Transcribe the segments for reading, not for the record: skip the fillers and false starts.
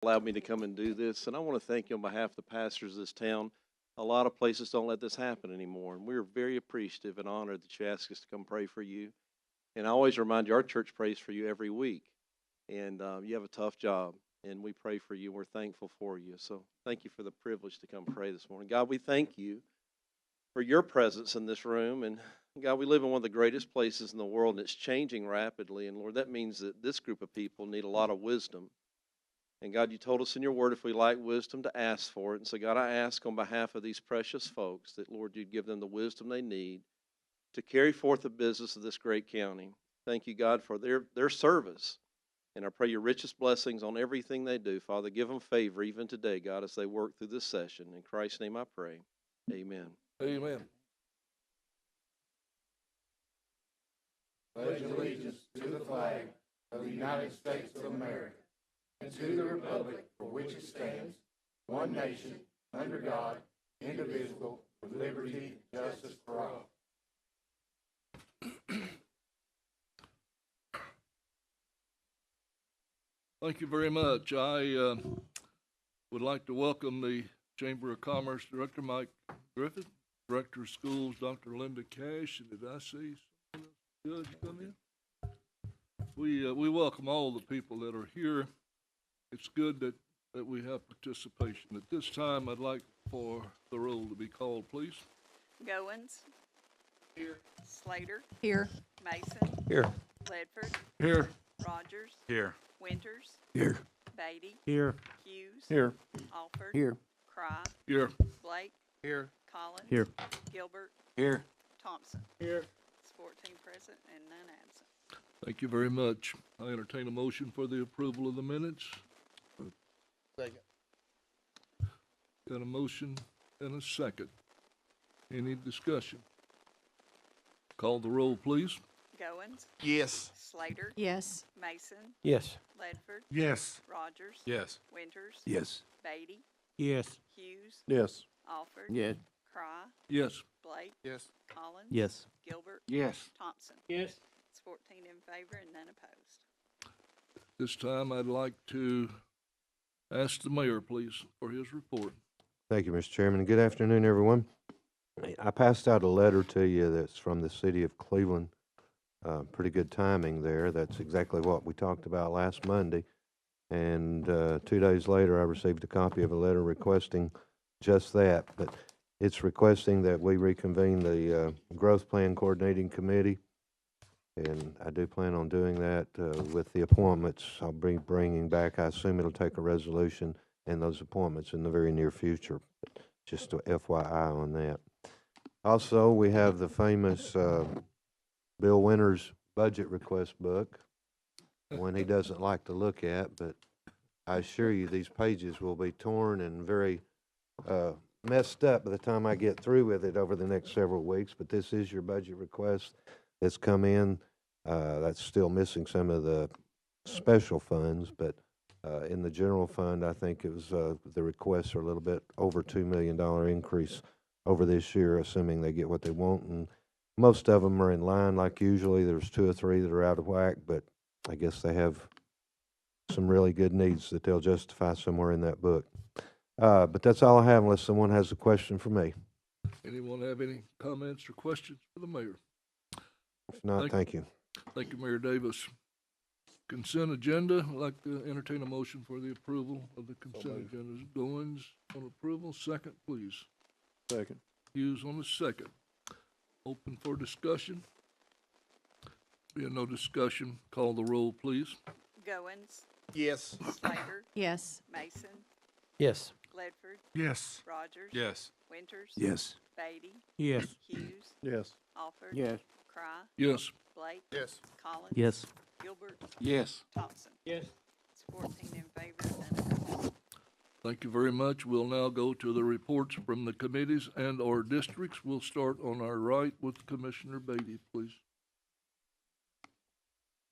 allowed me to come and do this. And I want to thank you on behalf of the pastors of this town. A lot of places don't let this happen anymore. And we're very appreciative and honored that you asked us to come pray for you. And I always remind you, our church prays for you every week. And you have a tough job. And we pray for you. We're thankful for you. So thank you for the privilege to come pray this morning. God, we thank you for your presence in this room. And God, we live in one of the greatest places in the world, and it's changing rapidly. And Lord, that means that this group of people need a lot of wisdom. And God, you told us in your word if we lack wisdom to ask for it. And so God, I ask on behalf of these precious folks that, Lord, you'd give them the wisdom they need to carry forth the business of this great county. Thank you, God, for their service. And I pray your richest blessings on everything they do. Father, give them favor even today, God, as they work through this session. In Christ's name I pray. Amen. Amen. Pledge allegiance to the flag of the United States of America and to the republic for which it stands, one nation, under God, indivisible, with liberty and justice for all. Thank you very much. I would like to welcome the Chamber of Commerce Director, Mike Griffith, Director of Schools, Dr. Linda Cash, and did I see someone else good come in? We welcome all the people that are here. It's good that we have participation. At this time, I'd like for the roll to be called, please. Goins. Here. Slater. Here. Mason. Here. Ledford. Here. Rogers. Here. Winters. Here. Beatty. Here. Hughes. Here. Alford. Here. Cry. Here. Blake. Here. Collins. Here. Gilbert. Here. Thompson. Here. It's 14 present and none absent. Thank you very much. I entertain a motion for the approval of the minutes. Second. Got a motion and a second. Any discussion? Call the roll, please. Goins. Yes. Slater. Yes. Mason. Yes. Ledford. Yes. Rogers. Yes. Winters. Yes. Beatty. Yes. Hughes. Yes. Alford. Yes. Cry. Yes. Blake. Yes. Collins. Yes. Gilbert. Yes. Thompson. Yes. It's 14 in favor and none opposed. This time I'd like to ask the mayor, please, for his report. Thank you, Mr. Chairman. Good afternoon, everyone. I passed out a letter to you that's from the city of Cleveland. Pretty good timing there. That's exactly what we talked about last Monday. And 2 days later, I received a copy of a letter requesting just that. But it's requesting that we reconvene the Growth Plan Coordinating Committee. And I do plan on doing that with the appointments. I'll be bringing back, I assume it'll take a resolution and those appointments in the very near future. Just a FYI on that. Also, we have the famous Bill Winters budget request book, one he doesn't like to look at, but I assure you these pages will be torn and very messed up by the time I get through with it over the next several weeks. But this is your budget request that's come in. That's still missing some of the special funds, but in the general fund, I think it was the requests are a little bit over $2 million increase over this year, assuming they get what they want. And most of them are in line like usually. There's 2 or 3 that are out of whack, but I guess they have some really good needs that they'll justify somewhere in that book. But that's all I have unless someone has a question for me. Anyone have any comments or questions for the mayor? If not, thank you. Thank you, Mayor Davis. Consent agenda. I'd like to entertain a motion for the approval of the consent agenda. Goins on approval. Second, please. Second. Hughes on the second. Open for discussion. Being no discussion, call the roll, please. Goins. Yes. Slater. Yes. Mason. Yes. Ledford. Yes. Rogers. Yes. Winters. Yes. Beatty. Yes. Hughes. Yes. Alford. Yes. Cry. Yes. Blake. Yes. Collins. Yes. Gilbert. Yes. Thompson. Yes. It's 14 in favor and none opposed. Thank you very much. We'll now go to the reports from the committees and our districts. We'll start on our right with Commissioner Beatty, please.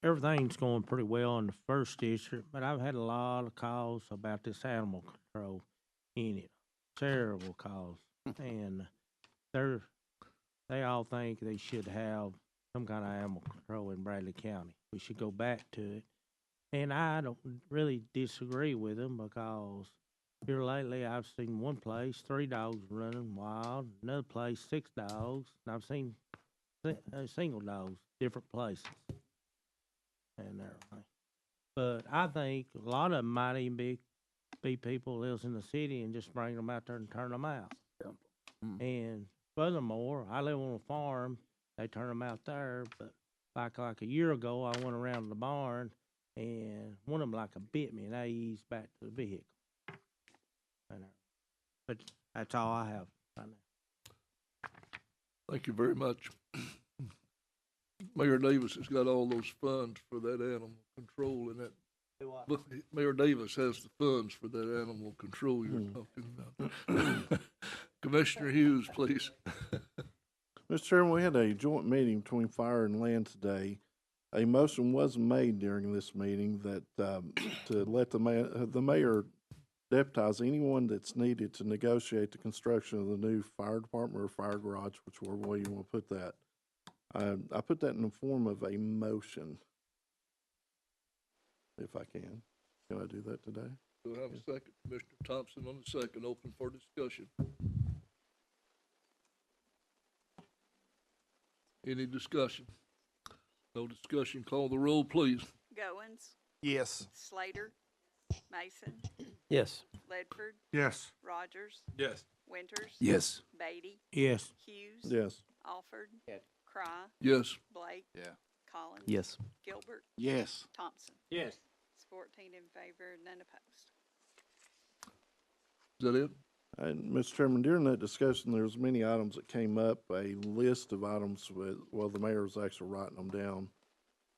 Everything's going pretty well in the first district, but I've had a lot of calls about this animal control in it. Terrible calls. And they all think they should have some kind of animal control in Bradley County. We should go back to it. And I don't really disagree with them because here lately I've seen one place 3 dogs running wild, another place 6 dogs, and I've seen single dogs different places and everything. But I think a lot of them might even be people who lives in the city and just bring them out there and turn them out. And furthermore, I live on a farm. They turn them out there, but like a year ago, I went around the barn and one of them like a bit me, and I eased back to the vehicle. And, but that's all I have right now. Thank you very much. Mayor Davis has got all those funds for that animal control and that. But Mayor Davis has the funds for that animal control you're talking about. Commissioner Hughes, please. Mr. Chairman, we had a joint meeting between Fire and Land today. A motion was made during this meeting that, to let the mayor deputize anyone that's needed to negotiate the construction of the new fire department or fire garage, whichever way you want to put that. I put that in the form of a motion, if I can. Can I do that today? Do I have a second? Commissioner Thompson on the second, open for discussion. Any discussion? No discussion. Call the roll, please. Goins, Yes. Slater, Mason, Yes. Ledford, Yes. Rogers, Yes. Winters, Yes. Beatty, Yes. Hughes, Yes. Alford, Cry, Yes. Blake, Yeah. Collins, Yes. Gilbert, Yes. Thompson. Yes. It's 14 in favor, none opposed. Is that it? And Mr. Chairman, during that discussion, there was many items that came up, a list of items with, well, the mayor was actually writing them down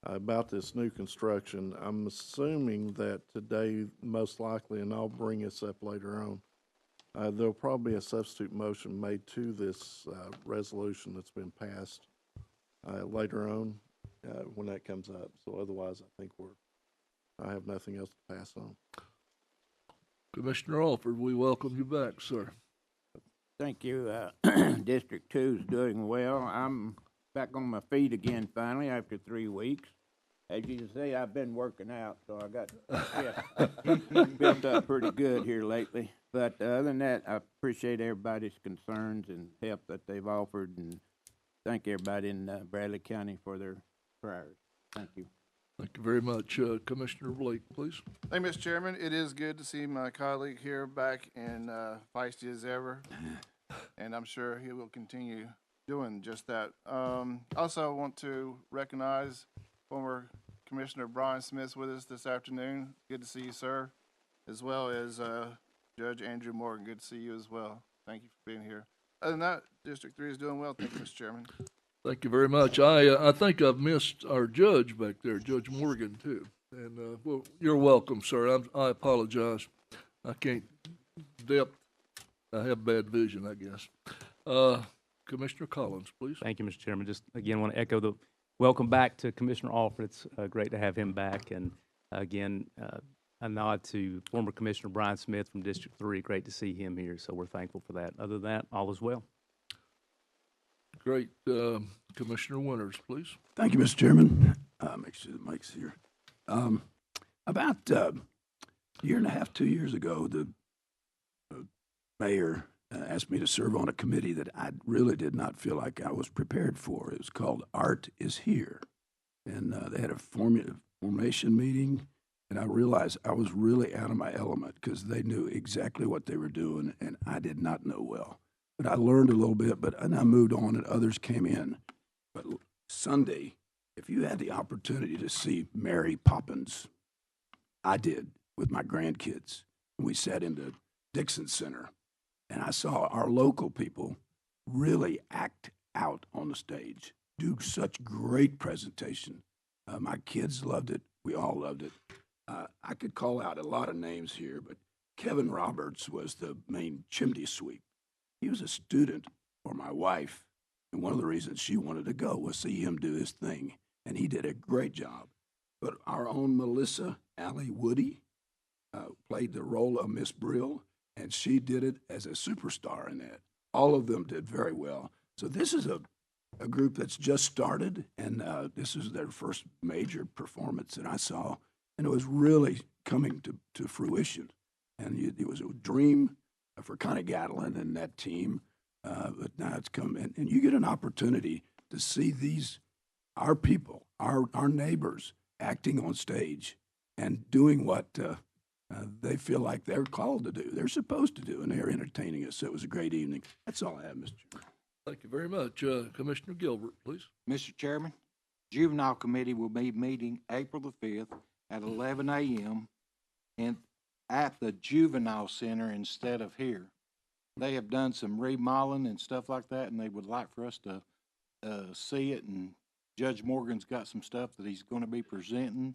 about this new construction. I'm assuming that today, most likely, and I'll bring this up later on, there'll probably be a substitute motion made to this, resolution that's been passed, later on, when that comes up. So otherwise, I think I have nothing else to pass on. Commissioner Alford, we welcome you back, sir. Thank you. District 2 is doing well. I'm back on my feet again finally after 3 weeks. As you can see, I've been working out, so I got built up pretty good here lately. But other than that, I appreciate everybody's concerns and help that they've offered, and thank everybody in Bradley County for their prayers. Thank you. Thank you very much. Commissioner Blake, please. Thank you, Mr. Chairman. It is good to see my colleague here back in feisty as ever, and I'm sure he will continue doing just that. Also, want to recognize former Commissioner Brian Smith with us this afternoon. Good to see you, sir, as well as Judge Andrew Morgan. Good to see you as well. Thank you for being here. Other than that, District 3 is doing well. Thank you, Mr. Chairman. Thank you very much. I think I've missed our judge back there, Judge Morgan, too. And well, you're welcome, sir. I apologize. I can't depth. I have bad vision, I guess. Commissioner Collins, please. Thank you, Mr. Chairman. Just again want to echo the welcome back to Commissioner Alford. It's great to have him back. And again, a nod to former Commissioner Brian Smith from District 3. Great to see him here. So we're thankful for that. Other than that, all is well. Great. Commissioner Winters, please. Thank you, Mr. Chairman. Make sure the mic's here. About a year and a half, 2 years ago, the mayor asked me to serve on a committee that I really did not feel like I was prepared for. It was called Art is Here. And they had a formation meeting, and I realized I was really out of my element because they knew exactly what they were doing, and I did not know well. But I learned a little bit, and I moved on, and others came in. But Sunday, if you had the opportunity to see Mary Poppins, I did with my grandkids. We sat in the Dixon Center, and I saw our local people really act out on the stage, do such great presentation. My kids loved it. We all loved it. I could call out a lot of names here, but Kevin Roberts was the main chimney sweep. He was a student for my wife, and one of the reasons she wanted to go was see him do his thing, and he did a great job. But our own Melissa Allie Woody played the role of Miss Brill, and she did it as a superstar in that. All of them did very well. So this is a group that's just started, and this is their first major performance that I saw, and it was really coming to fruition. And it was a dream for Connie Gatlin and that team, but now it's come, and you get an opportunity to see our people, our neighbors acting on stage and doing what they feel like they're called to do, they're supposed to do, and they're entertaining us. So it was a great evening. That's all I have, Mr. Chairman. Thank you very much. Commissioner Gilbert, please. Mr. Chairman, Juvenile Committee will be meeting April the 5th at 11 a.m. and at the Juvenile Center instead of here. They have done some remodeling and stuff like that, and they would like for us to see it. And Judge Morgan's got some stuff that he's going to be presenting,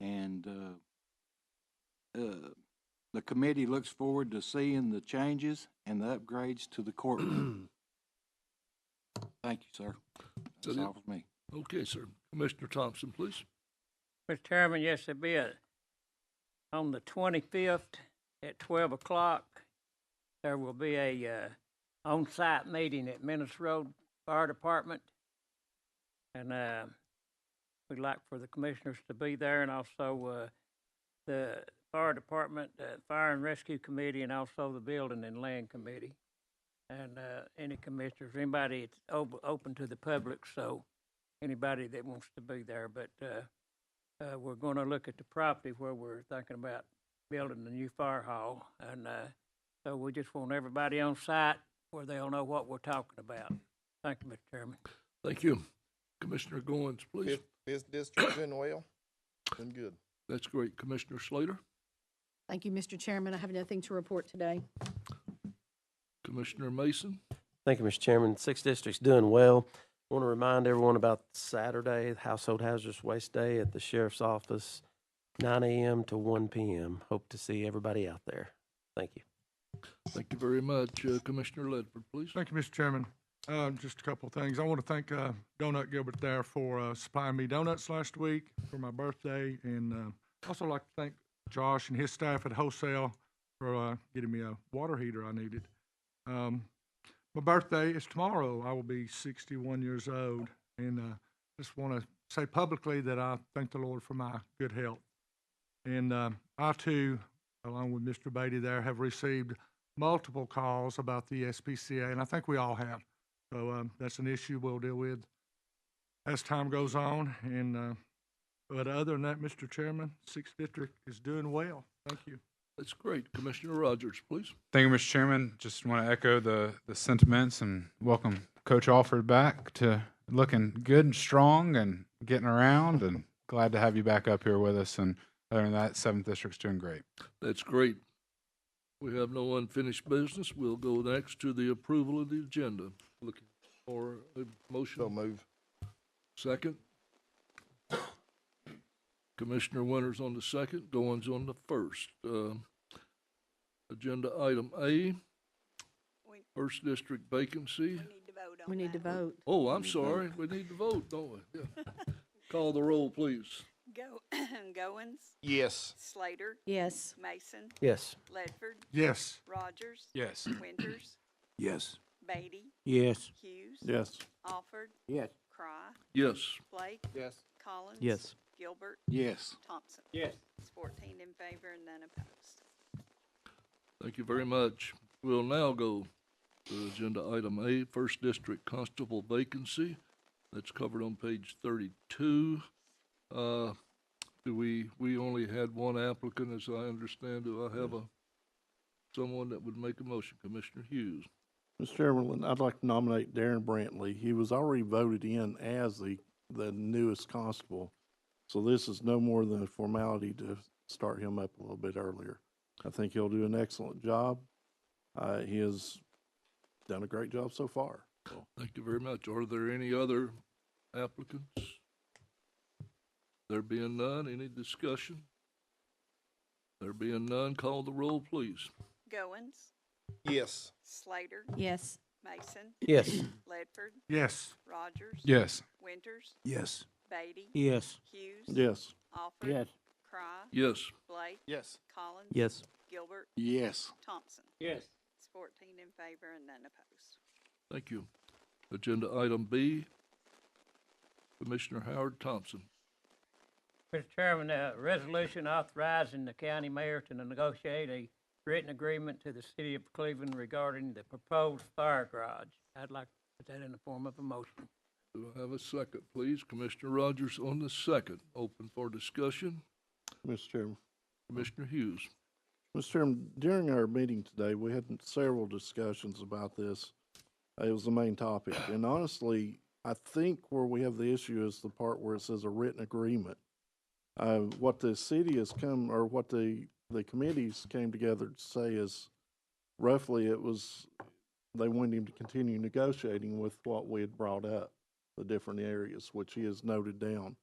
and the committee looks forward to seeing the changes and the upgrades to the courtroom. Thank you, sir. That's all for me. Okay, sir. Commissioner Thompson, please. Mr. Chairman, yes, there'll be on the 25th at 12 o'clock, there will be a on-site meeting at Menace Road Fire Department. And we'd like for the commissioners to be there, and also the Fire Department, Fire and Rescue Committee, and also the Building and Land Committee. And any commissioners, anybody, it's open to the public, so anybody that wants to be there. But we're going to look at the property where we're thinking about building the new fire hall. And so we just want everybody on site where they'll know what we're talking about. Thank you, Mr. Chairman. Thank you. Commissioner Goins, please. Fifth district doing well, doing good. That's great. Commissioner Slater? Thank you, Mr. Chairman. I have nothing to report today. Commissioner Mason? Thank you, Mr. Chairman. 6th District's doing well. I want to remind everyone about Saturday, Household Hazardous Waste Day at the Sheriff's Office, 9 a.m. to 1 p.m. Hope to see everybody out there. Thank you. Thank you very much. Commissioner Ledford, please. Thank you, Mr. Chairman. Just a couple of things. I want to thank Donut Gilbert there for supplying me donuts last week for my birthday, and also like to thank Josh and his staff at Wholesale for getting me a water heater I needed. My birthday is tomorrow. I will be 61 years old, and just want to say publicly that I thank the Lord for my good health. And I, too, along with Mr. Beatty there, have received multiple calls about the SPCA, and I think we all have. So that's an issue we'll deal with as time goes on. And but other than that, Mr. Chairman, 6th District is doing well. Thank you. That's great. Commissioner Rogers, please. Thank you, Mr. Chairman. Just want to echo the sentiments and welcome Coach Alford back to looking good and strong and getting around, and glad to have you back up here with us. And other than that, 7th District's doing great. That's great. We have no unfinished business. We'll go next to the approval of the agenda. Looking for a motion. So move. Second. Commissioner Winters on the second, Goins on the first. Agenda item A, 1st District vacancy. We need to vote. Oh, I'm sorry. We need to vote, don't we? Yeah. Call the roll, please. Goins, Yes. Slater, Yes. Mason, Yes. Ledford, Yes. Rogers, Yes. Winters, Yes. Beatty, Yes. Hughes, Yes. Alford, Yes. Cry, Yes. Blake, Yes. Collins, Yes. Gilbert, Yes. Thompson. Yes. It's 14 in favor and none opposed. Thank you very much. We'll now go to agenda item A, 1st District Constable vacancy. That's covered on page 32. We only had one applicant, as I understand. Do I have someone that would make a motion? Commissioner Hughes. Mr. Chairman, I'd like to nominate Darren Brantley. He was already voted in as the newest constable, so this is no more than a formality to start him up a little bit earlier. I think he'll do an excellent job. He has done a great job so far. So. Thank you very much. Are there any other applicants? There being none, any discussion? There being none, call the roll, please. Goins, Yes. Slater, Yes. Mason, Yes. Ledford, Yes. Rogers, Yes. Winters, Yes. Beatty, Yes. Hughes, Yes. Alford, Yes. Cry, Yes. Blake, Yes. Collins, Yes. Gilbert, Yes. Thompson. Yes. It's 14 in favor and none opposed. Thank you. Agenda item B, Commissioner Howard Thompson. Mr. Chairman, resolution authorizing the county mayor to negotiate a written agreement to the city of Cleveland regarding the proposed fire garage. I'd like to put that in the form of a motion. Do I have a second, please? Commissioner Rogers on the second. Open for discussion. Mr. Chairman. Commissioner Hughes. Mr. Chairman, during our meeting today, we had several discussions about this. It was the main topic. And honestly, I think where we have the issue is the part where it says a written agreement. What the city has come, or what the committees came together to say is roughly they wanted him to continue negotiating with what we had brought up, the different areas, which he has noted down.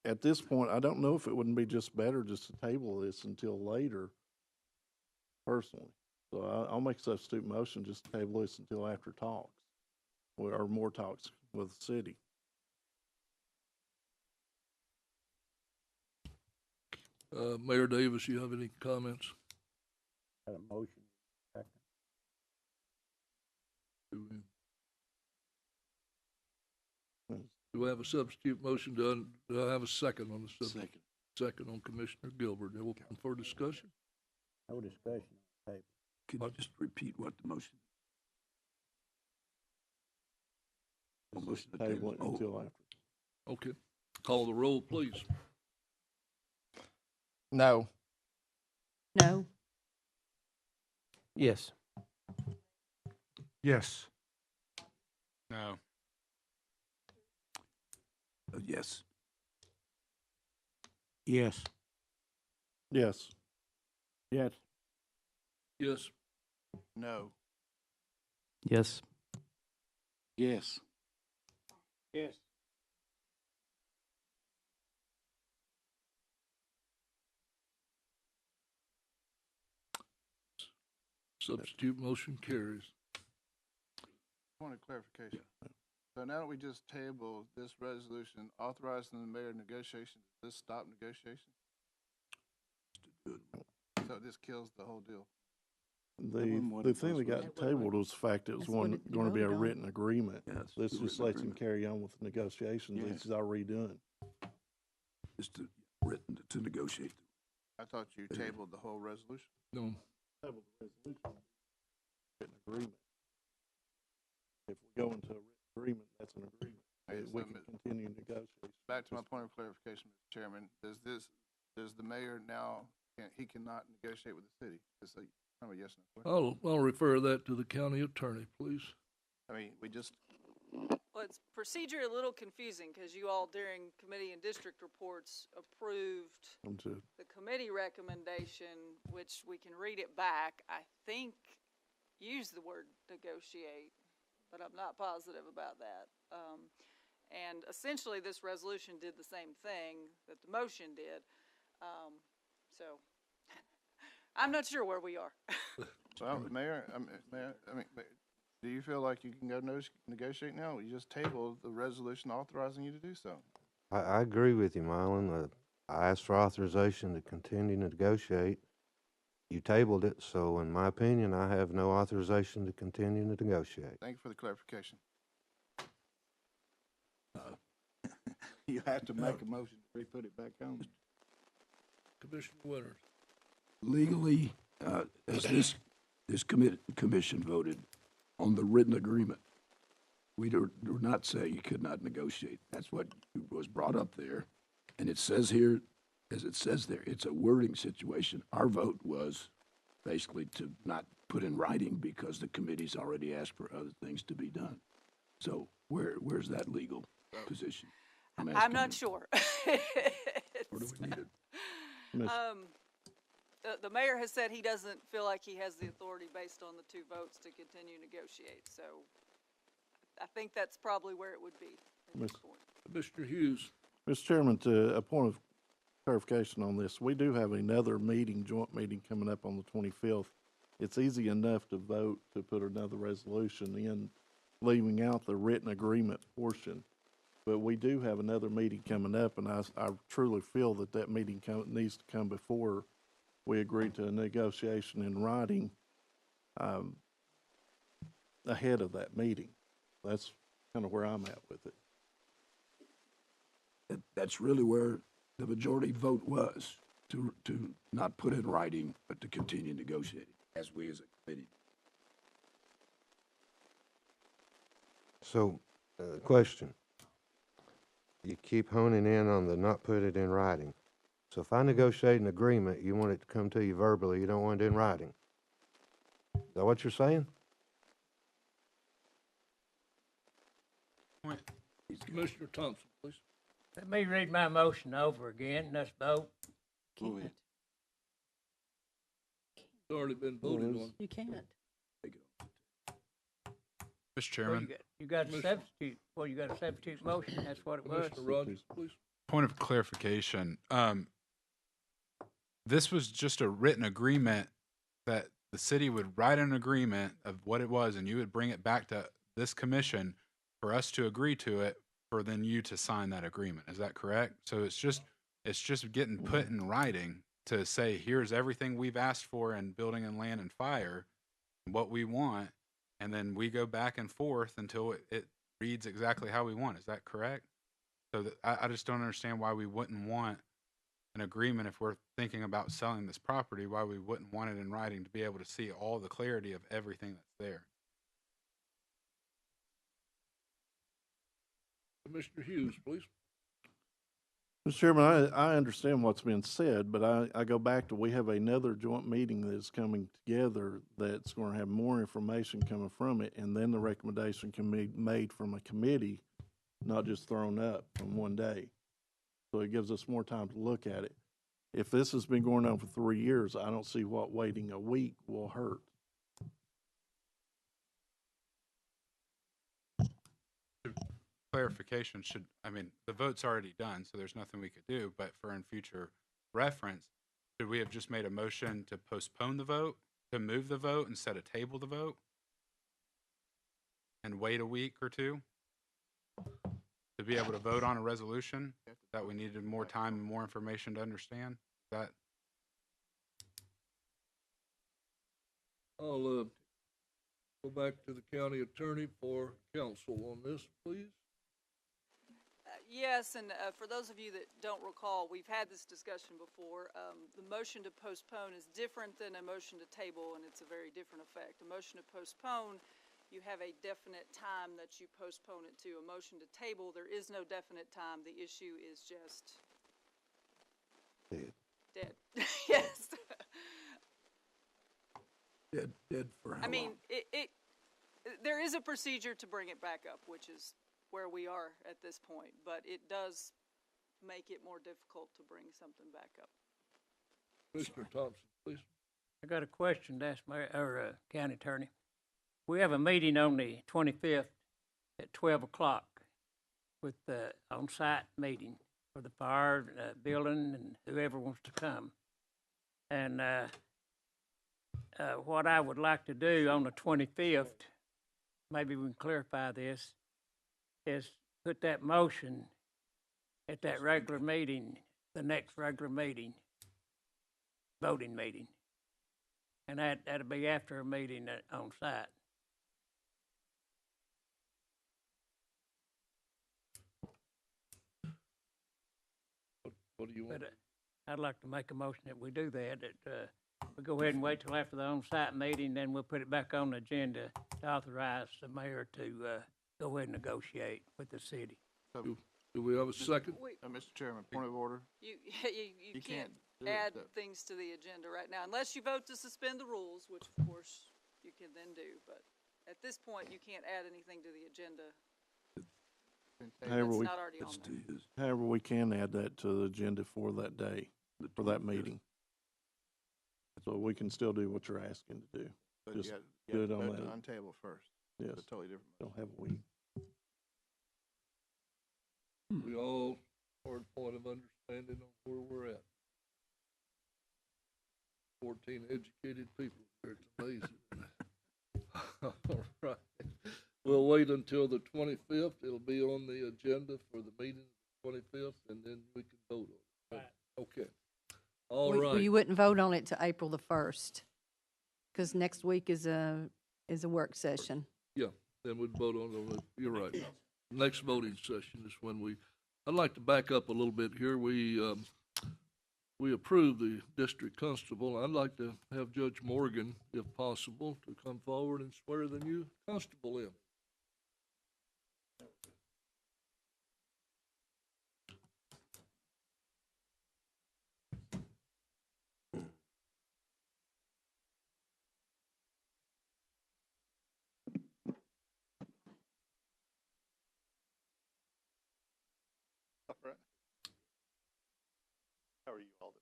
At this point, I don't know if it wouldn't be just better just to table this until later, personally. So I'll make a substitute motion just to table this until after talks, or more talks with the city. Mayor Davis, you have any comments? Got a motion. Do I have a substitute motion? Do I have a second on the substitute? Second on Commissioner Gilbert. Open for discussion. No discussion. Could you just repeat what the motion? Just table it until after. Okay. Call the roll, please. No. No. Yes. Yes. No. Yes. Yes. Yes. Yes. Yes. No. Yes. Yes. Yes. Substitute motion carries. Point of clarification. So now that we just tabled this resolution authorizing the mayor negotiations, does this stop negotiations? So this kills the whole deal. The thing that got tabled was the fact it was That's what it going to be a voted on. written agreement. Yes. This the just written lets him agreement. carry on with the negotiations. Yeah. This is all redone. Just to, written to negotiate. I thought you tabled the whole resolution. No. Tabled the resolution. Written agreement. If we go into a written agreement, that's an agreement. Hey, We so can continue negotiations. Back to my point of clarification, Mr. Chairman, does the mayor now, he cannot negotiate with the city? It's a kind of a yes, no question. I'll refer that to the county attorney, please. I mean, we just, Well, it's procedure a little confusing because you all during committee and district reports approved the committee recommendation, which we can read it back. I think use the word negotiate, but I'm not positive about that. And essentially this resolution did the same thing that the motion did. So I'm not sure where we are. well, Mayor, do you feel like you can go negotiate now? You just tabled the resolution authorizing you to do so. I agree with you, Mylan. I asked for authorization to continue to negotiate. You tabled it, so in my opinion, I have no authorization to continue to negotiate. Thank you for the clarification. You have to make a motion to re-put it back on. Commissioner Winters. Legally, as this commission voted on the written agreement, we do not say you could not negotiate. That's what was brought up there. And it says here, as it says there, it's a wording situation. Our vote was basically to not put in writing because the committee's already asked for other things to be done. So where's that legal position? I'm asking not you. sure. Or do we need it? The mayor has said he doesn't feel like he has the authority based on the two votes to continue negotiate. So I think that's probably where it would be at this point. Commissioner Hughes. Mr. Chairman, to a point of clarification on this, we do have another meeting, joint meeting coming up on the 25th. It's easy enough to vote to put another resolution in, leaving out the written agreement portion. But we do have another meeting coming up, and I truly feel that meeting needs to come before we agree to a negotiation in writing ahead of that meeting. That's kind of where I'm at with it. that's really where the majority vote was, to not put in writing, but to continue negotiating, as we as a committee. So, question. You keep honing in on the not put it in writing. So if I negotiate an agreement, you want it to come to you verbally, you don't want it in writing. Is that what you're saying? Commissioner Thompson, please. Let me read my motion over again, let's vote. Go ahead. It's already been voted on. You can't. Mr. Well, Chairman, you got a Commissioner- substitute, well, you got a substitute motion, that's what it was. Commissioner Rogers, please. point of clarification. This was just a written agreement that the city would write an agreement of what it was, and you would bring it back to this commission for us to agree to it, for then you to sign that agreement. Is that correct? So it's just getting put in writing to say, here's everything we've asked for in building and land and fire, what we want, and then we go back and forth until it reads exactly how we want. Is that correct? So that, I just don't understand why we wouldn't want an agreement if we're thinking about selling this property, why we wouldn't want it in writing to be able to see all the clarity of everything that's there. Commissioner Hughes, please. Mr. Chairman, I understand what's been said, but I go back to, we have another joint meeting that's coming together that's going to have more information coming from it, and then the recommendation can be made from a committee, not just thrown up in one day. So it gives us more time to look at it. If this has been going on for 3 years, I don't see what waiting a week will hurt. Clarification the vote's already done, so there's nothing we could do, but for in future reference, should we have just made a motion to postpone the vote, to move the vote instead of table the vote? And wait a week or two? To be able to vote on a resolution that we needed more time and more information to understand? That, I'll, go back to the county attorney for counsel on this, please. Yes, and for those of you that don't recall, we've had this discussion before. The motion to postpone is different than a motion to table, and it's a very different effect. A motion to postpone, you have a definite time that you postpone it to. A motion to table, there is no definite time. The issue is just dead. Yes. Dead for how I mean, long? there is a procedure to bring it back up, which is where we are at this point, but it does make it more difficult to bring something back up. Commissioner Thompson, please. I got a question to ask my, county attorney. We have a meeting on the 25th at 12 o'clock with the on-site meeting for the fire, building, and whoever wants to come. And, what I would like to do on the 25th, maybe we can clarify this, is put that motion at that regular meeting, the next regular meeting, voting meeting. And that'll be after a meeting on site. What do you want? But I'd like to make a motion that we do that, we go ahead and wait till after the on-site meeting, then we'll put it back on the agenda to authorize the mayor to, go ahead and negotiate with the city. Do we have a second? Mr. Chairman, point of order. You You can't can't do it, add so- things to the agenda right now, unless you vote to suspend the rules, which of course you can then do, but at this point, you can't add anything to the agenda However, that's we, not already on Let's there. do this. however, we can add that to the agenda for that day, for that 25th. meeting. So we can still do what you're asking to do. But Just you do got it to on vote to that. untable first. Yes, It's a totally different. don't have a week. We all are at a point of understanding of where we're at. 14 educated people here, it's amazing. All right. We'll wait until the 25th. It'll be on the agenda for the meeting, 25th, and then we can vote on it. Okay. All Well, right. you wouldn't vote on it till April the 1st, because next week is a work session. Yeah, then we'd vote on it. You're right. Next voting session is when we I'd like to back up a little bit here. We approved the district constable. I'd like to have Judge Morgan, if possible, to come forward and swear the new constable in. All right. How are you all today?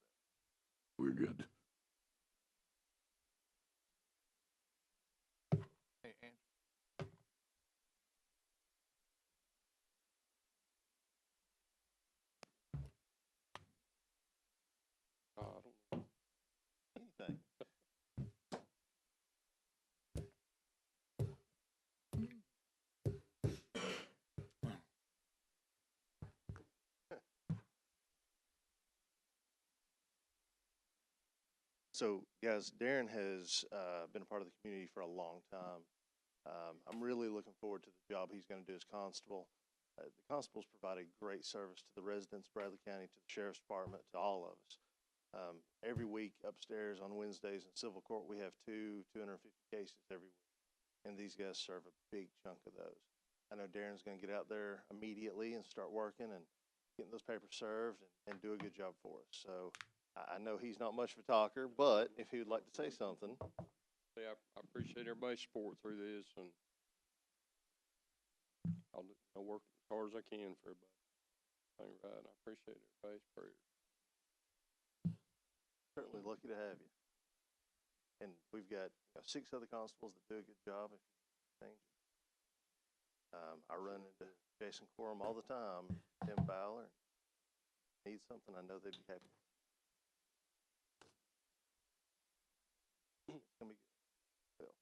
We're good. Hey, Andrew. I don't know anything. So, guys, Darren has been a part of the community for a long time. I'm really looking forward to the job he's going to do as constable. The constables provide a great service to the residents, Bradley County, to the sheriff's department, to all of us. Every week upstairs on Wednesdays in civil court, we have 250 cases every week, and these guys serve a big chunk of those. I know Darren's going to get out there immediately and start working and getting those papers served and do a good job for us. So I know he's not much of a talker, but if he would like to say something. I appreciate everybody's support through this, and I'll work as hard as I can for everybody. Right, I appreciate everybody's prayers. Certainly lucky to have you. And we've got 6 other constables that do a good job. If you change it, I run into Jason Quorum all the time, Tim Fowler. Need something, I know they'd be happy. It's gonna be good. Bill.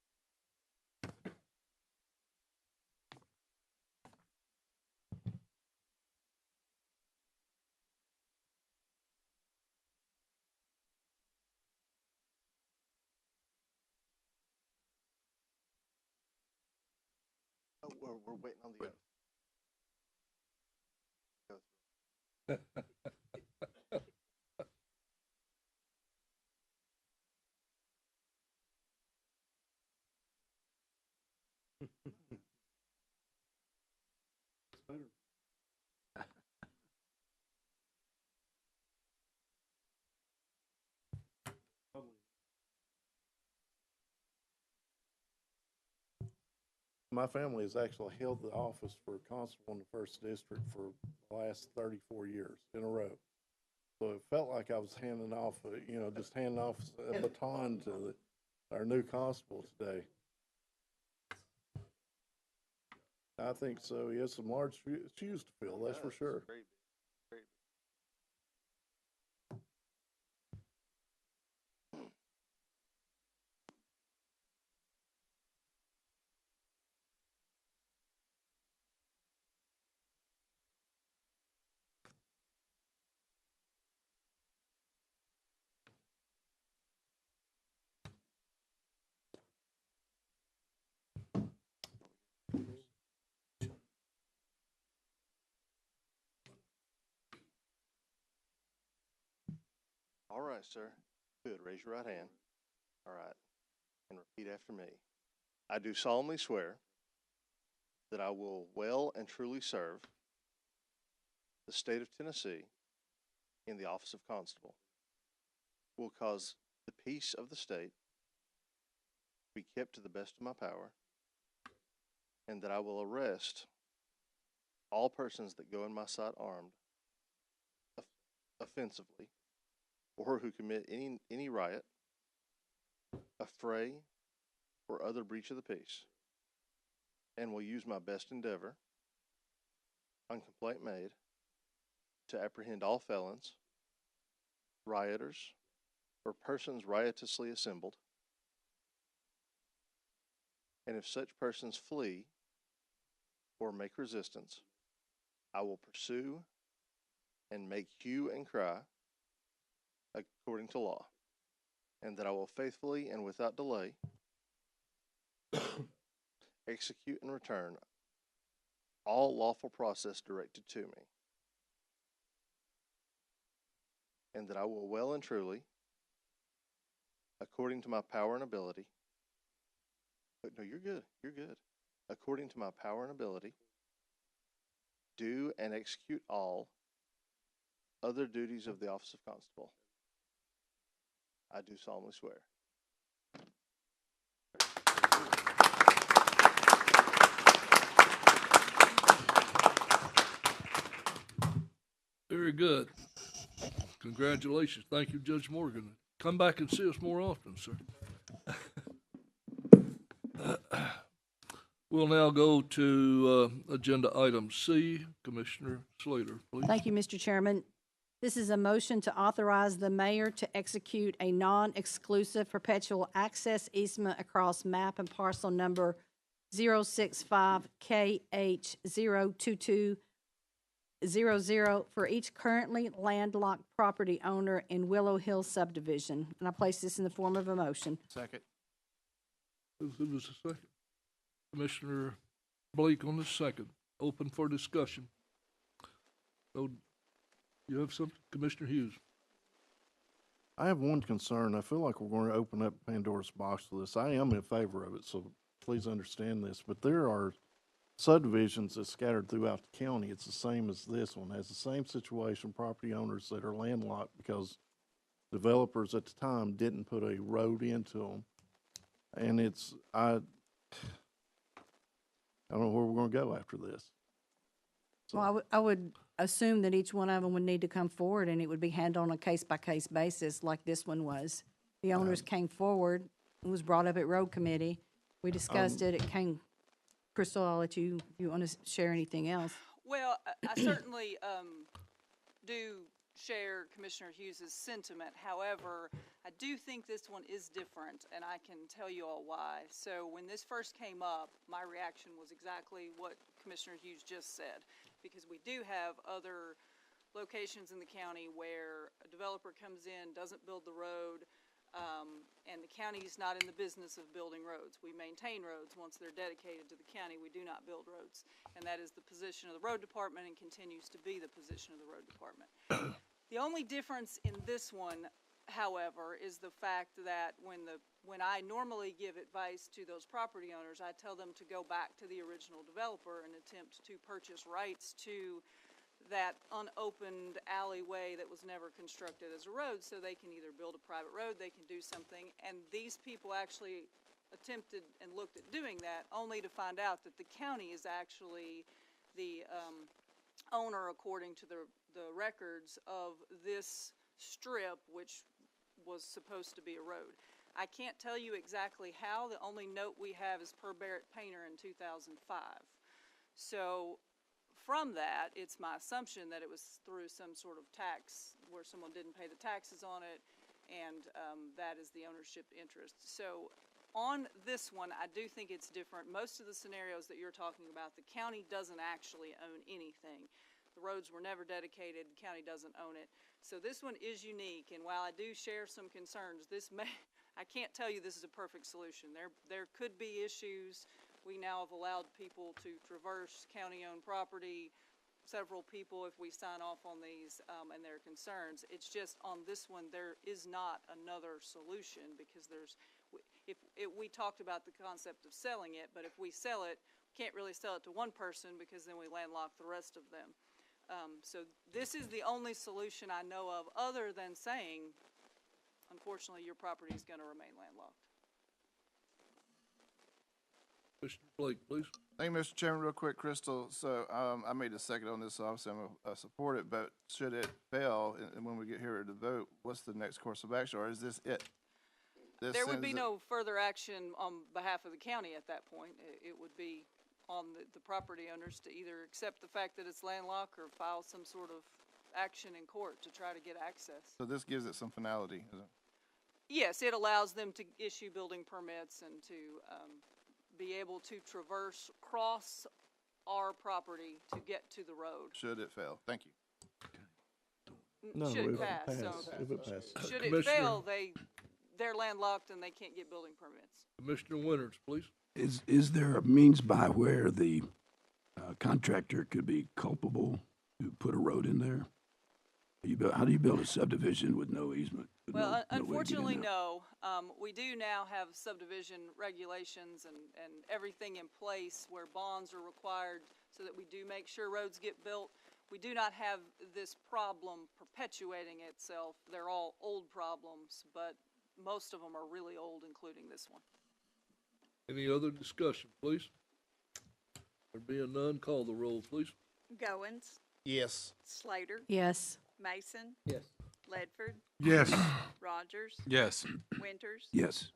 Oh, we're waiting on the oath. Go through. My family has actually held the office for constable in the first district for the last 34 years in a row. So it felt like I was handing off, just handing off a baton to our new constable today. I think so. He has some large shoes to fill, that's for sure. Great. Great. All right, sir. Good. Raise your right hand. All right. And repeat after me. I do solemnly swear that I will well and truly serve the state of Tennessee in the office of constable, will cause the peace of the state to be kept to the best of my power, and that I will arrest all persons that go in my sight armed offensively, or who commit any riot, affray, or other breach of the peace, and will use my best endeavor, on complaint made, to apprehend all felons, rioters, or persons riotously assembled, and if such persons flee or make resistance, I will pursue and make hue and cry according to law, and that I will faithfully and without delay execute and return all lawful process directed to me, and that I will well and truly, according to my power and ability, no, you're good, according to my power and ability, do and execute all other duties of the office of constable. I do solemnly swear. Very good. Congratulations. Thank you, Judge Morgan. Come back and see us more often, sir. We'll now go to agenda item C. Commissioner Slater, please. Thank you, Mr. Chairman. This is a motion to authorize the mayor to execute a non-exclusive perpetual access easement across map and parcel number 065KH02200 for each currently landlocked property owner in Willowhill Subdivision. And I place this in the form of a motion. Second. Who was the second? Commissioner Blake on the second. Open for discussion. So, you have something? Commissioner Hughes. I have one concern. I feel like we're going to open up Pandora's box to this. I am in favor of it, so please understand this. But there are subdivisions that's scattered throughout the county. It's the same as this one. It has the same situation, property owners that are landlocked because developers at the time didn't put a road into them. And I don't know where we're going to go after this. So, Well, I would assume that each one of them would need to come forward, and it would be handled on a case-by-case basis like this one was. The owners came forward, it was brought up at road committee. We discussed it came, Crystal, I'll let you want to share anything else? Well, I certainly do share Commissioner Hughes's sentiment. However, I do think this one is different, and I can tell you all why. So when this first came up, my reaction was exactly what Commissioner Hughes just said, because we do have other locations in the county where a developer comes in, doesn't build the road, and the county's not in the business of building roads. We maintain roads once they're dedicated to the county. We do not build roads, and that is the position of the road department and continues to be the position of the road department. The only difference in this one, however, is the fact that when I normally give advice to those property owners, I tell them to go back to the original developer and attempt to purchase rights to that unopened alleyway that was never constructed as a road, so they can either build a private road, they can do something, and these people actually attempted and looked at doing that, only to find out that the county is actually the owner, according to the records, of this strip, which was supposed to be a road. I can't tell you exactly how. The only note we have is per Barrett Painter in 2005. So from that, it's my assumption that it was through some sort of tax where someone didn't pay the taxes on it, and that is the ownership interest. So on this one, I do think it's different. Most of the scenarios that you're talking about, the county doesn't actually own anything. The roads were never dedicated, the county doesn't own it. So this one is unique, and while I do share some concerns, I can't tell you this is a perfect solution. There could be issues. We now have allowed people to traverse county-owned property, several people, if we sign off on these, and their concerns. It's just on this one, there is not another solution, because we talked about the concept of selling it, but if we sell it, we can't really sell it to one person, because then we landlock the rest of them. So this is the only solution I know of, other than saying, unfortunately, your property is going to remain landlocked. Commissioner Blake, please. Thank you, Mr. Chairman. Real quick, Crystal. So I made a second on this, so obviously I'm going to support it, but should it fail, and when we get here to vote, what's the next course of action, or is this it? There would be no further action on behalf of the county at that point. It would be on the property owners to either accept the fact that it's landlocked or file some sort of action in court to try to get access. So this gives it some finality, is it? Yes, it allows them to issue building permits and to be able to cross our property to get to the road. Should it fail? Thank you. no, Should if it pass? if it passes. Should it fail, they're landlocked and they can't get building permits. Commissioner Winters, please. Is there a means by where the contractor could be culpable to put a road in there? How do you build a subdivision with no easement? with Well, no way to get in unfortunately, and out? no. We do now have subdivision regulations and everything in place where bonds are required so that we do make sure roads get built. We do not have this problem perpetuating itself. They're all old problems, but most of them are really old, including this one. Any other discussion, please? There being none, call the roll, please. Goins, Yes. Slater, Yes. Mason, Yes. Ledford, Yes. Rogers, Yes. Winters, Yes.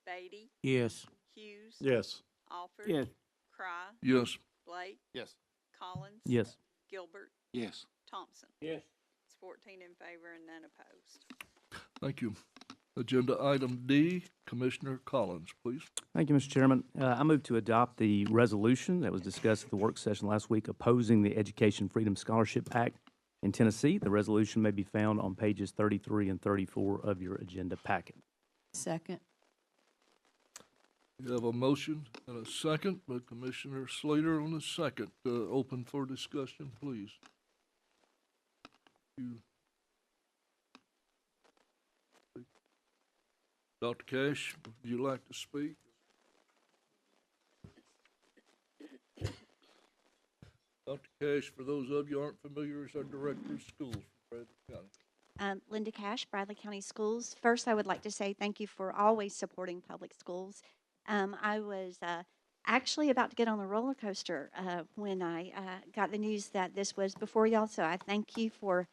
Beatty, Yes. Hughes, Yes. Alford, Yes. Cry, Yes. Blake, Yes. Collins, Yes. Gilbert, Yes. Thompson. Yes. It's 14 in favor and none opposed. Thank you. Agenda item D, Commissioner Collins, please. Thank you, Mr. Chairman. I move to adopt the resolution that was discussed at the work session last week opposing the Education Freedom Scholarship Act in Tennessee. The resolution may be found on pages 33 and 34 of your agenda packet. Second. We have a motion and a second by Commissioner Slater on the second. Open for discussion, please. Dr. Cash, would you like to speak? Dr. Cash, for those of you who aren't familiar, is our Director of Schools for Bradley County. Linda Cash, Bradley County Schools. First, I would like to say thank you for always supporting public schools. I was actually about to get on the roller coaster when I got the news that this was before y'all, so I thank you for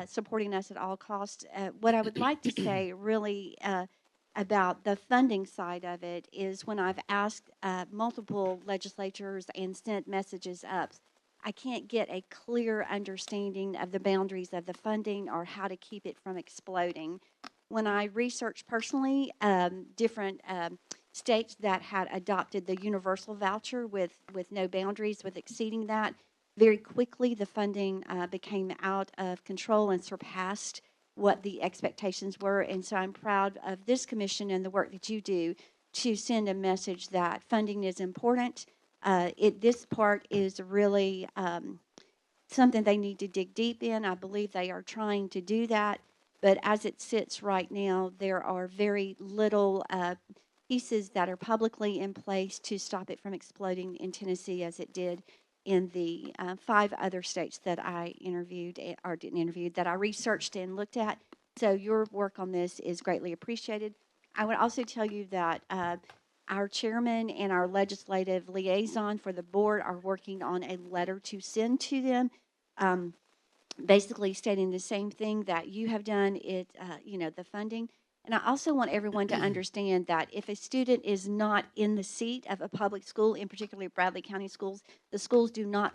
supporting us at all costs. What I would like to say really about the funding side of it is when I've asked multiple legislatures and sent messages up, I can't get a clear understanding of the boundaries of the funding or how to keep it from exploding. When I researched personally different states that had adopted the universal voucher with no boundaries, with exceeding that, very quickly the funding became out of control and surpassed what the expectations were. And so I'm proud of this commission and the work that you do to send a message that funding is important. This part is really something they need to dig deep in. I believe they are trying to do that. But as it sits right now, there are very little pieces that are publicly in place to stop it from exploding in Tennessee as it did in the 5 other states that I interviewed, or didn't interview, that I researched and looked at. So your work on this is greatly appreciated. I would also tell you that our chairman and our legislative liaison for the board are working on a letter to send to them, basically stating the same thing that you have done, the funding. And I also want everyone to understand that if a student is not in the seat of a public school, in particular Bradley County schools, the schools do not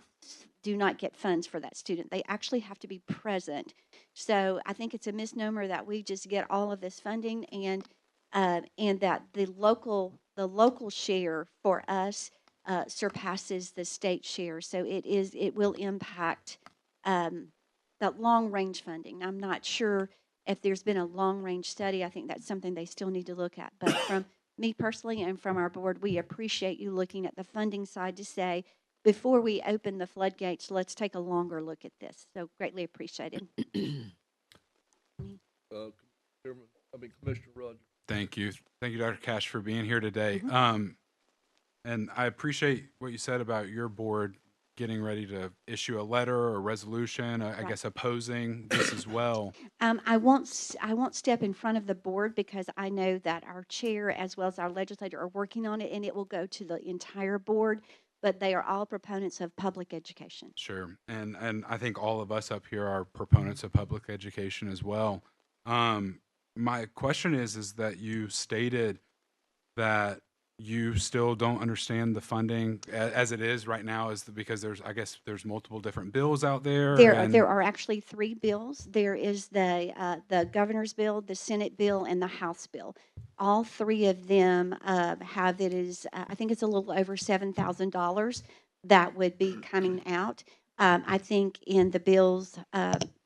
get funds for that student. They actually have to be present. So I think it's a misnomer that we just get all of this funding and that the local share for us surpasses the state share. So it will impact that long range funding. I'm not sure if there's been a long-range study. I think that's something they still need to look at. But from me personally and from our board, we appreciate you looking at the funding side to say, before we open the floodgates, let's take a longer look at this. So greatly appreciated. Commissioner Rogers. Thank you. Thank you, Dr. Cash, for being here today. Mm-hmm. And I appreciate what you said about your board getting ready to issue a letter or resolution, I guess opposing this as well. I won't step in front of the board because I know that our chair as well as our legislator are working on it, and it will go to the entire board, but they are all proponents of public education. Sure. And I think all of us up here are proponents of public education as well. My question is that you stated that you still don't understand the funding as it is right now, because there's multiple different bills out there. There are actually 3 bills. There is the governor's bill, the Senate bill, and the House bill. All 3 of them have I think it's a little over $7,000 that would be coming out. I think in the bills,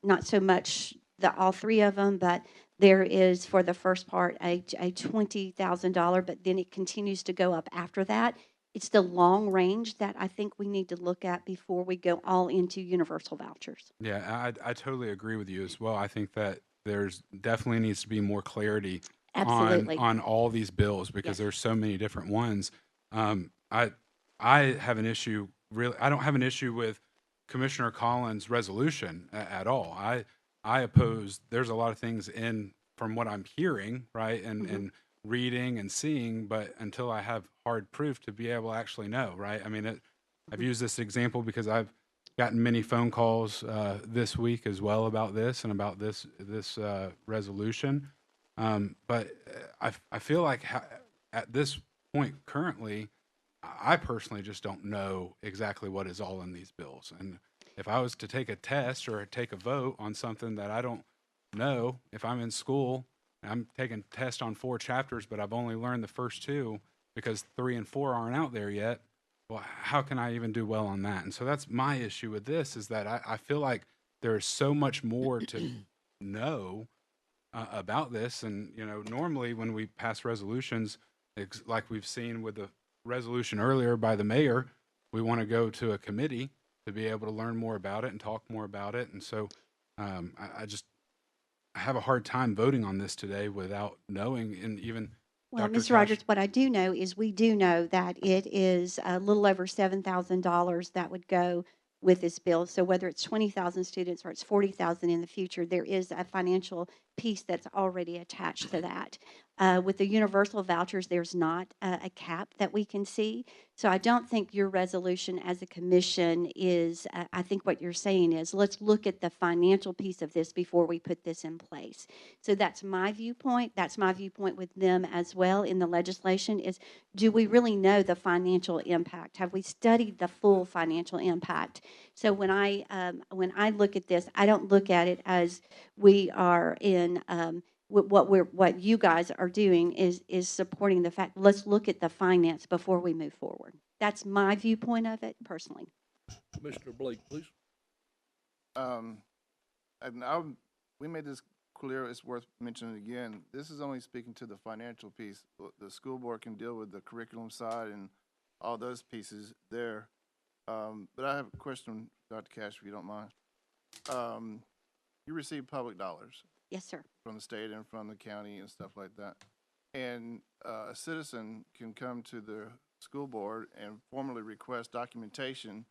not so much all 3 of them, but there is, for the first part, a $20,000, but then it continues to go up after that It's the long range that I think we need to look at before we go all into universal vouchers. Yeah, I totally agree with you as well. I think that there's definitely needs to be more clarity Absolutely. on all these bills because Yes. there's so many different ones. I have an issue really. I don't have an issue with Commissioner Collins' resolution at all. I oppose. There's a lot of things in from what I'm hearing, right, and reading and seeing, but until I have hard proof to be able to actually know, right? I mean, I've used this example because I've gotten many phone calls this week as well about this and about this resolution. But I feel like at this point currently, I personally just don't know exactly what is all in these bills. And if I was to take a test or take a vote on something that I don't know, if I'm in school and I'm taking a test on 4 chapters, but I've only learned the first 2 because 3 and 4 aren't out there yet, well, how can I even do well on that? And so that's my issue with this is that I feel like there is so much more to know about this. And, you know, normally when we pass resolutions, like we've seen with the resolution earlier by the mayor, we want to go to a committee to be able to learn more about it and talk more about it. And so I have a hard time voting on this today without knowing. And even Well, Dr. Ms. Rogers, what I do know is we do know that it is a little over $7,000 that would go with this bill. So whether it's 20,000 students or it's 40,000 in the future, there is a financial piece that's already attached to that. With the universal vouchers, there's not a cap that we can see. So I don't think your resolution as a commission is, I think what you're saying is, let's look at the financial piece of this before we put this in place. So that's my viewpoint. That's my viewpoint with them as well in the legislation is, do we really know the financial impact? Have we studied the full financial impact? So when I look at this, I don't look at it as we are in what you guys are doing is supporting the fact, let's look at the finance before we move forward. That's my viewpoint of it personally. Commissioner Blake, please. And we made this clear, it's worth mentioning again. This is only speaking to the financial piece. The school board can deal with the curriculum side and all those pieces there. But I have a question, Dr. Cash, if you don't mind. You receive public dollars. Yes, sir. From the state and from the county and stuff like that. And a citizen can come to the school board and formally request documentation.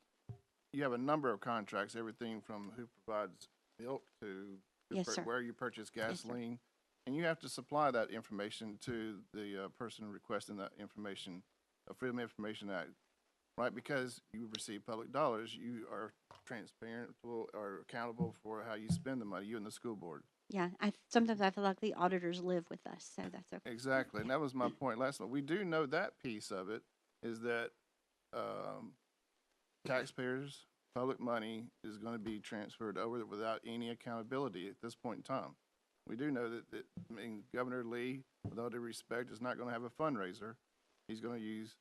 You have a number of contracts, everything from who provides milk to Yes, sir. where you purchase Yes, sir. gasoline. And you have to supply that information to the person requesting that information, Freedom of Information Act, right? Because you receive public dollars, you are transparent or accountable for how you spend the money, you and the school board. Yeah, sometimes I feel like the auditors live with us, so that's okay. Exactly, and that was my point last night. We do know that piece of it is that taxpayers' public money is going to be transferred over without any accountability at this point in time. We do know that I mean, Governor Lee, with all due respect, is not going to have a fundraiser. He's going to use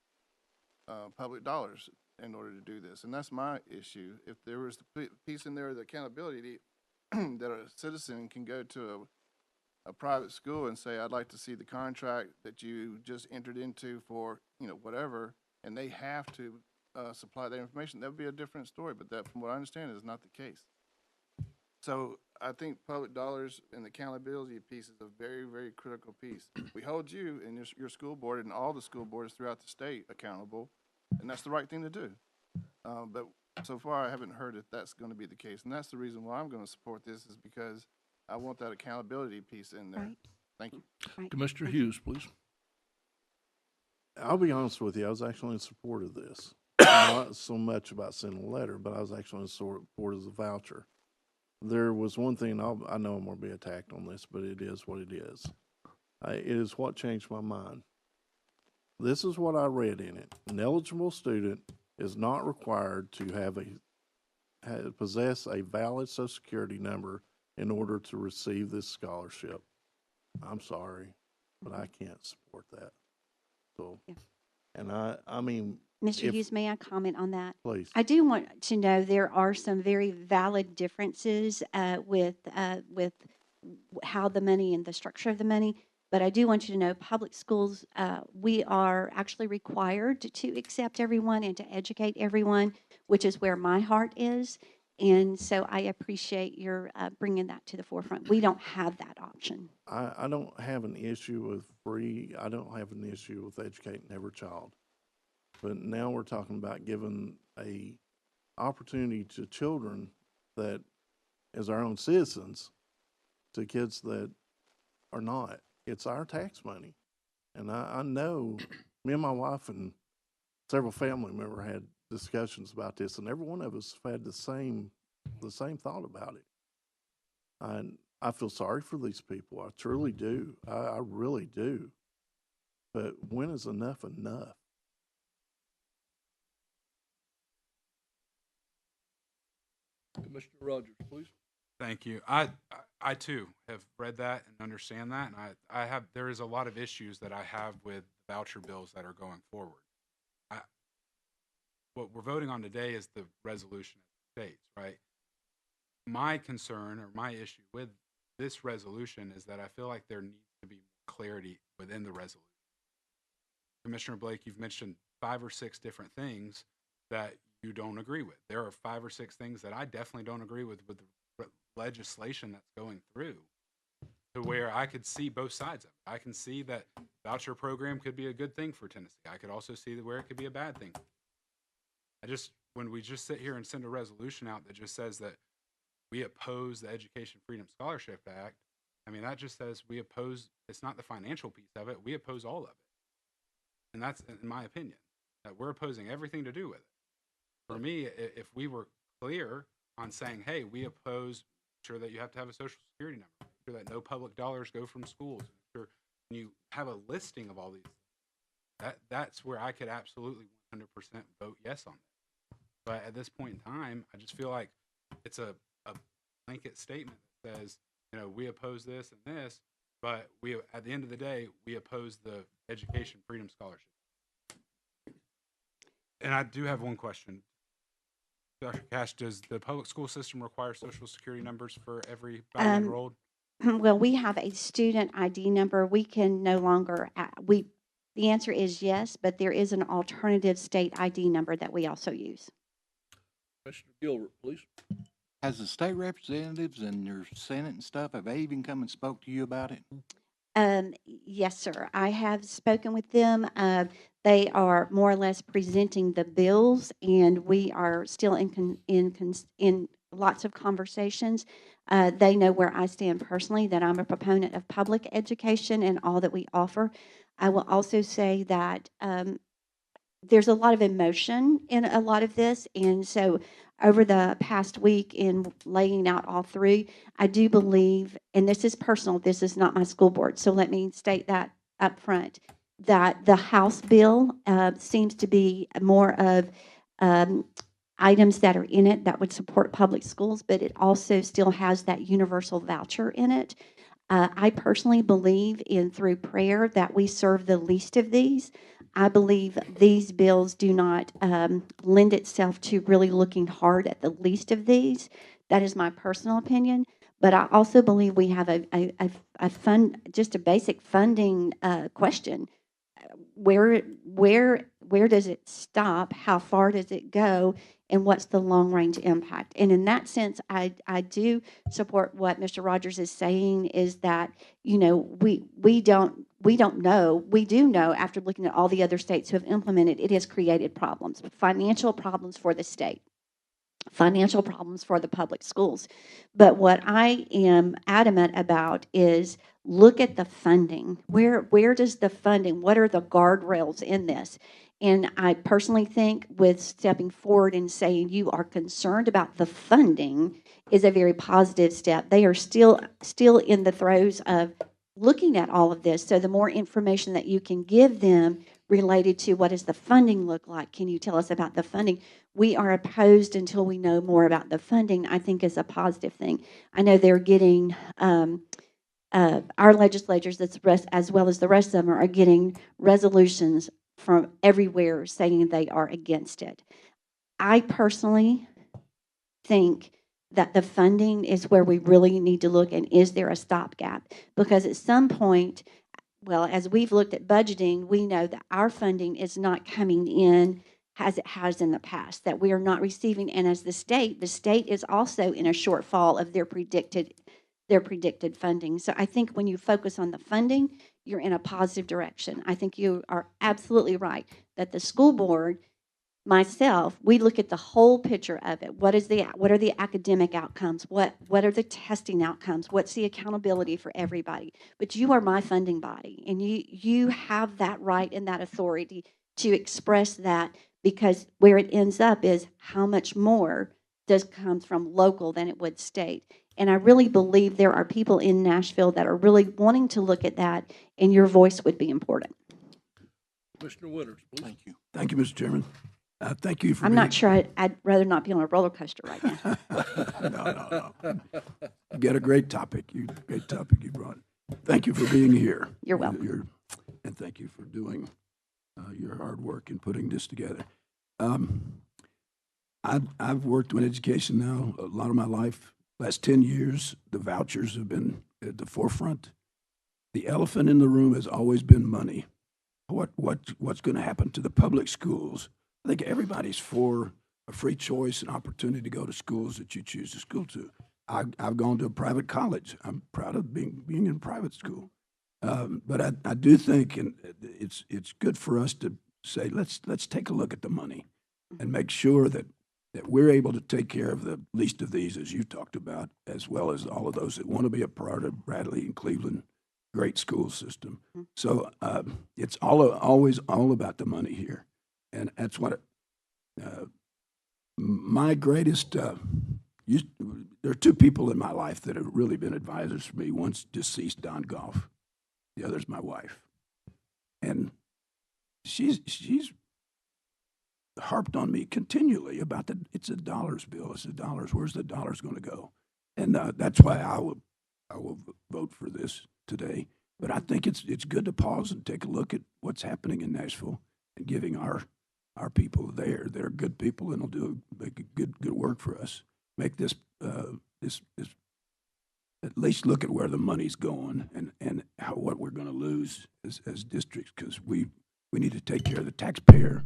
public dollars in order to do this, and that's my issue. If there was the piece in there, the accountability that a citizen can go to a private school and say, I'd like to see the contract that you just entered into for, you know, whatever, and they have to supply that information, that would be a different story. But that, from what I understand, is not the case. So I think public dollars and the accountability piece is a very, very critical piece. We hold you and your school board and all the school boards throughout the state accountable, and that's the right thing to do. But so far, I haven't heard that that's going to be the case, and that's the reason why I'm going to support this is because I want that accountability piece in there. Right. Thank you. Right. Commissioner Hughes, please. I'll be honest with you, I was actually in support of this. Not so much about sending a letter, but I was actually in support of the voucher. There was one thing, I know I'm going to be attacked on this, but it is what it is. It is what changed my mind. This is what I read in it. An eligible student is not required to possess a valid Social Security number in order to receive this scholarship. I'm sorry, but I can't support that. So, Yeah. and I mean, Mr. Hughes, may I comment on that? please. I do want to know there are some very valid differences with how the money and the structure of the money, But I do want you to know, public schools, we are actually required to accept everyone and to educate everyone, which is where my heart is. And so I appreciate your bringing that to the forefront. We don't have that option. I don't have an issue with free, I don't have an issue with educating every child. But now we're talking about giving a opportunity to children that, as our own citizens, to kids that are not. It's our tax money. And I know me and my wife and several family members had discussions about this, and every one of us have had the same thought about it. And I feel sorry for these people. I truly do. I really do. But when is enough enough? Commissioner Rogers, please. Thank you. I too have read that and understand that, and there is a lot of issues that I have with voucher bills that are going forward. What we're voting on today is the resolution of the states, right? My concern or my issue with this resolution is that I feel like there needs to be clarity within the resolution. Commissioner Blake, you've mentioned 5 or 6 different things that you don't agree with. There are 5 or 6 things that I definitely don't agree with the legislation that's going through, to where I could see both sides of it. I can see that voucher program could be a good thing for Tennessee. I could also see where it could be a bad thing. When we just sit here and send a resolution out that just says that we oppose the Education Freedom Scholarship Act, I mean, that just says we oppose, it's not the financial piece of it, we oppose all of it. And that's, in my opinion, that we're opposing everything to do with it. For me, if we were clear on saying, hey, we oppose, sure that you have to have a social security number, make sure that no public dollars go from schools, make sure when you have a listing of all these things, that's where I could absolutely 100% vote yes on that. But at this point in time, I just feel like it's a blanket statement that says, we oppose this and this, but we, at the end of the day, we oppose the Education Freedom Scholarship. And I do have one question. Dr. Cash, does the public school system require social security numbers for everybody enrolled? Well, we have a student ID number. We can no longer, the answer is yes, but there is an alternative state ID number that we also use. Commissioner Gilbert, please. Has the state representatives and your Senate and stuff, have they even come and spoke to you about it? Yes, sir. I have spoken with them. They are more or less presenting the bills, and we are still in lots of conversations. They know where I stand personally, that I'm a proponent of public education and all that we offer. I will also say that there's a lot of emotion in a lot of this, and so over the past week in laying out all 3, I do believe, and this is personal, this is not my school board, so let me state that up front, that the House bill seems to be more of items that are in it that would support public schools, but it also still has that universal voucher in it. I personally believe through prayer that we serve the least of these. I believe these bills do not lend itself to really looking hard at the least of these. That is my personal opinion. But I also believe we have just a basic funding question. Where does it stop? How far does it go? And what's the long range impact? And in that sense, I do support what Mr. Rogers is saying, is that, we don't know. We do know, after looking at all the other states who have implemented, it has created problems, financial problems for the state, financial problems for the public schools. But what I am adamant about is look at the funding. Where does the funding, what are the guardrails in this? And I personally think with stepping forward and saying you are concerned about the funding is a very positive step. They are still in the throes of looking at all of this. So the more information that you can give them related to what does the funding look like, can you tell us about the funding? We are opposed until we know more about the funding, I think is a positive thing. I know they're getting, our legislators, as well as the rest of them, are getting resolutions from everywhere saying they are against it. I personally think that the funding is where we really need to look, and is there a stopgap? Because at some point, well, as we've looked at budgeting, we know that our funding is not coming in as it has in the past, that we are not receiving. And as the state is also in a shortfall of their predicted funding. So I think when you focus on the funding, you're in a positive direction. I think you are absolutely right that the school board, myself, we look at the whole picture of it. What are the academic outcomes? What are the testing outcomes? What's the accountability for everybody? But you are my funding body, and you have that right and that authority to express that, because where it ends up is how much more comes from local than it would state. And I really believe there are people in Nashville that are really wanting to look at that, and your voice would be important. Commissioner Winters, please. Thank you. Thank you, Mr. Chairman. Thank you for I'm not sure I'd rather not be on a roller coaster right now. No. You got a great topic. Great topic you brought. Thank you for being here. You're welcome. And thank you for doing your hard work in putting this together. I've worked in education now a lot of my life. Last 10 years, the vouchers have been at the forefront. The elephant in the room has always been money. What's going to happen to the public schools? I think everybody's for a free choice and opportunity to go to schools that you choose to school to. I've gone to a private college. I'm proud of being in private school. But I do think, and it's good for us to say, let's take a look at the money and make sure that we're able to take care of the least of these, as you talked about, as well as all of those that want to be a part of Bradley and Cleveland great school system. So it's always all about the money here. And that's what my greatest, there are two people in my life that have really been advisors for me. One's deceased, Don Goff. The other's my wife. And she's harped on me continually about it's a dollars bill. It's a dollars. Where's the dollars going to go? And that's why I will vote for this today. But I think it's good to pause and take a look at what's happening in Nashville and giving our people there. They're good people and will make a good work for us. Make this at least look at where the money's going and what we're going to lose as districts, because we need to take care of the taxpayer.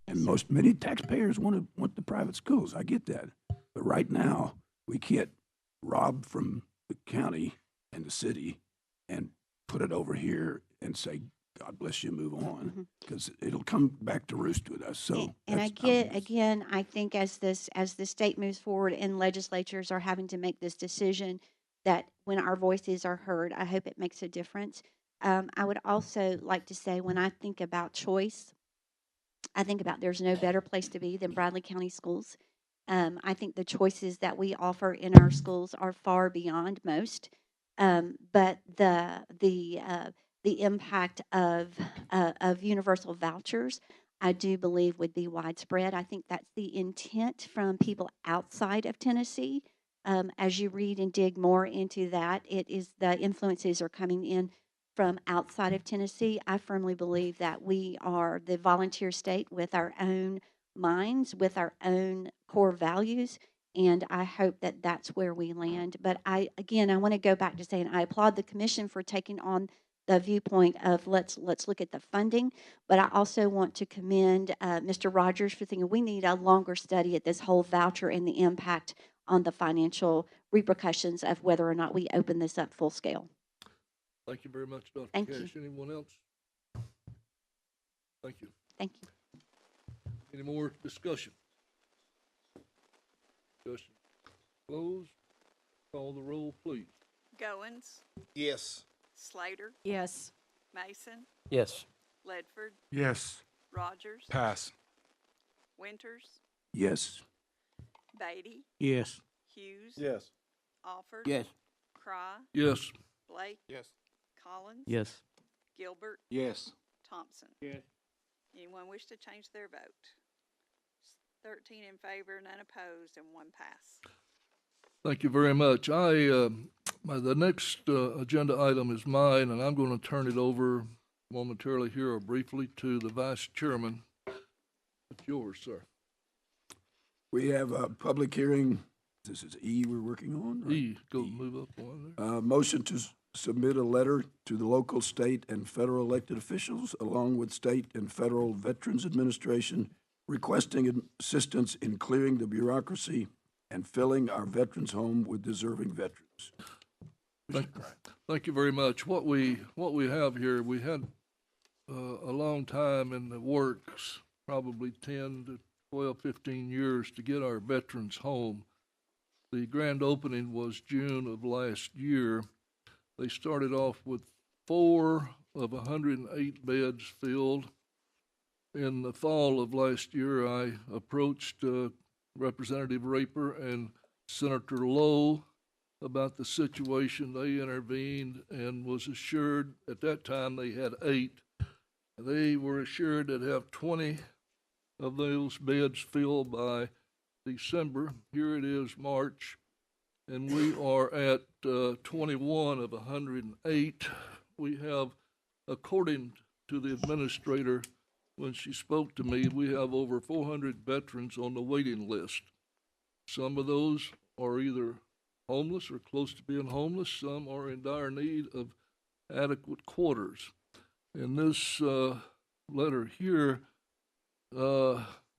And many taxpayers want the private schools. I get that. But right now, we can't rob from the county and the city and put it over here and say, God bless you, move on, because it'll come back to roost with us. So, and I think as the state moves forward and legislatures are having to make this decision, that when our voices are heard, I hope it makes a difference. I would also like to say, when I think about choice, I think about there's no better place to be than Bradley County Schools. I think the choices that we offer in our schools are far beyond most. But the impact of universal vouchers, I do believe, would be widespread. I think that's the intent from people outside of Tennessee. As you read and dig more into that, it is the influences are coming in from outside of Tennessee. I firmly believe that we are the volunteer state with our own minds, with our own core values, and I hope that that's where we land. But I want to go back to saying I applaud the commission for taking on the viewpoint of let's look at the funding, but I also want to commend Mr. Rogers for thinking we need a longer study at this whole voucher and the impact on the financial repercussions of whether or not we open this up full scale. Thank you very much, Dr. Thank Cash. you. Anyone else? Thank you. Thank you. Any more discussion? Discussion closed. Call the roll, please. Goins, Yes. Slater, Yes. Mason, Yes. Ledford, Yes. Rogers, Pass. Winters, yes. Beatty, Yes. Hughes, Yes. Alford, Yes. Cry, Yes. Blake, Yes. Collins, Yes. Gilbert, Yes. Thompson. Yes. Anyone wish to change their vote? 13 in favor, none opposed, and 1 pass. Thank you very much. The next agenda item is mine, and I'm going to turn it over momentarily here or briefly to the vice chairman. It's yours, sir. We have a public hearing. This is E we're working on. Right? E, go move up one there. Motion to submit a letter to the local, state, and federal elected officials, along with state and federal Veterans Administration, requesting assistance in clearing the bureaucracy and filling our veterans' home with deserving veterans. Thank you very much. What we have here, we had a long time in the works, probably 10 to 12, 15 years to get our veterans home. The grand opening was June of last year. They started off with 4 of 108 beds filled. In the fall of last year, I approached Representative Raper and Senator Lowe about the situation. They intervened and was assured, at that time they had 8. They were assured they'd have 20 of those beds filled by December. Here it is, March, and we are at 21 of 108. We have, according to the administrator, when she spoke to me, we have over 400 veterans on the waiting list. Some of those are either homeless or close to being homeless. Some are in dire need of adequate quarters. And this letter here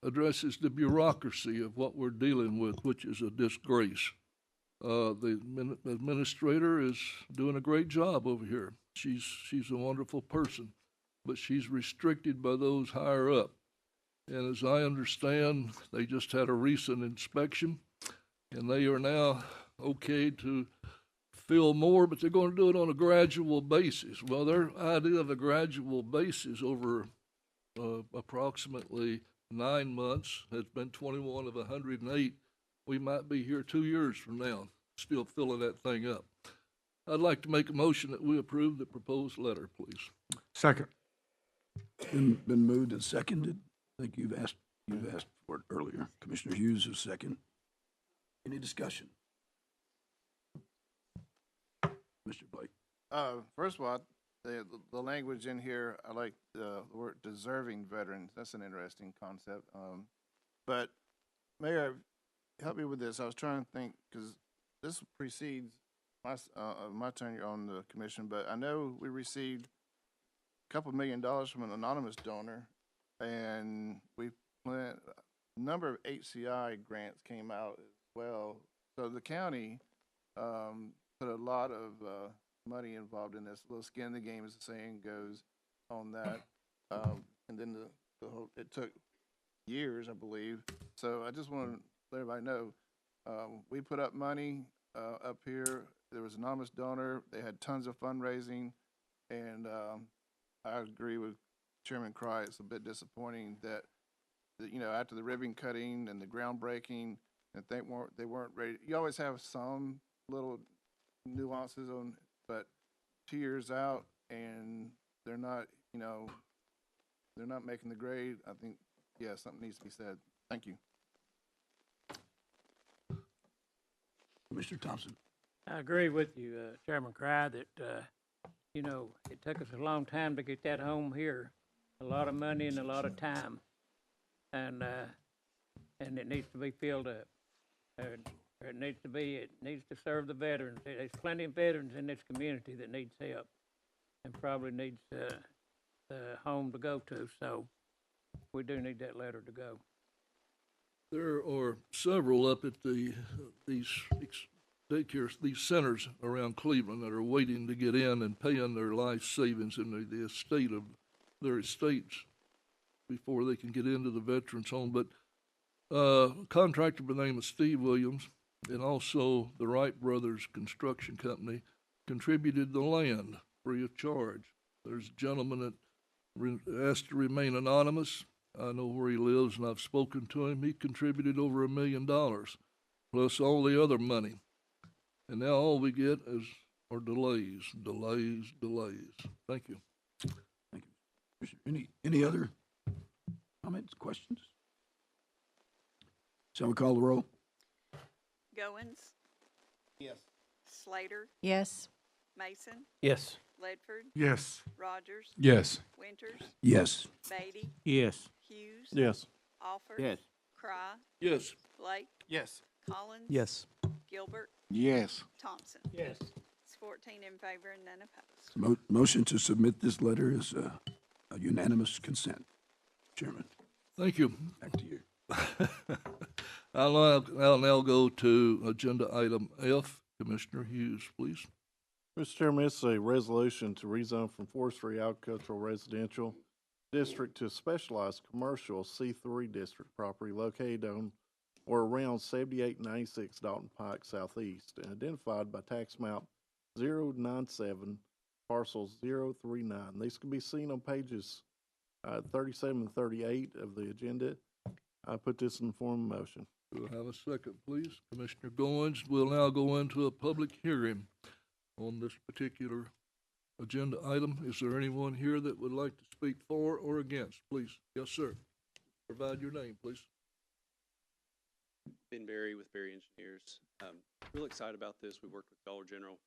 addresses the bureaucracy of what we're dealing with, which is a disgrace. The administrator is doing a great job over here. She's a wonderful person, but she's restricted by those higher up. And as I understand, they just had a recent inspection, and they are now okay to fill more, but they're going to do it on a gradual basis. Well, their idea of a gradual basis over approximately 9 months has been 21 of 108. We might be here 2 years from now, still filling that thing up. I'd like to make a motion that we approve the proposed letter, please. Second. Been moved and seconded. I think you've asked for it earlier. Commissioner Hughes is second. Any discussion? Mr. Blake. First of all, the language in here, I like the word deserving veterans. That's an interesting concept. But Mayor, help me with this. I was trying to think, because this precedes my tenure on the commission, but I know we received a couple $1 million from an anonymous donor, and a number of HCI grants came out as well. So the county put a lot of money involved in this. A little skin in the game, as the saying goes, on that. And then the whole, it took years, I believe. So I just want to let everybody know, we put up money up here. There was an anonymous donor. They had tons of fundraising, and I agree with Chairman Cry. It's a bit disappointing that after the ribbon cutting and the groundbreaking, that they weren't ready. You always have some little nuances on, but 2 years out and they're not making the grade. I think, yeah, something needs to be said. Thank you. Mr. Thompson. I agree with you, Chairman Cry, that, it took us a long time to get that home here, a lot of money and a lot of time, and it needs to be filled up. It needs to serve the veterans. There's plenty of veterans in this community that needs help and probably needs the home to go to, so we do need that letter to go. There are several up at these daycares, these centers around Cleveland that are waiting to get in and paying their life savings in the estate of their estates before they can get into the veterans home. But a contractor by the name of Steve Williams and also the Wright Brothers Construction Company contributed the land free of charge. There's a gentleman that asked to remain anonymous. I know where he lives, and I've spoken to him. He contributed over $1 million, plus all the other money. And now all we get are delays. Thank you. Thank you. Any other comments, questions? Shall we call the roll? Goins, Yes. Slater, Yes. Mason, Yes. Ledford, Yes. Rogers, Yes. Winters, Yes. Beatty, Yes. Hughes, Yes. Alford, Yes. Cry, Yes. Blake, Yes. Collins, Yes. Gilbert, Yes. Thompson. Yes. It's 14 in favor and none opposed. Motion to submit this letter is a unanimous consent. Chairman, Thank you. back to you. I'll now go to agenda item F. Commissioner Hughes, please. Mr. Chairman, it's a resolution to rezone from forestry agricultural residential district to specialized commercial C3 district property located on or around 7896 Dalton Pike Southeast and identified by tax map 097 parcel 039. These can be seen on pages 37 and 38 of the agenda. I put this in the form of motion. Do I have a second, please? Commissioner Goins, we'll now go into a public hearing on this particular agenda item. Is there anyone here that would like to speak for or against? Please. Yes, sir. Provide your name, please. Ben Berry with Berry Engineers. Real excited about this. We worked with Dollar General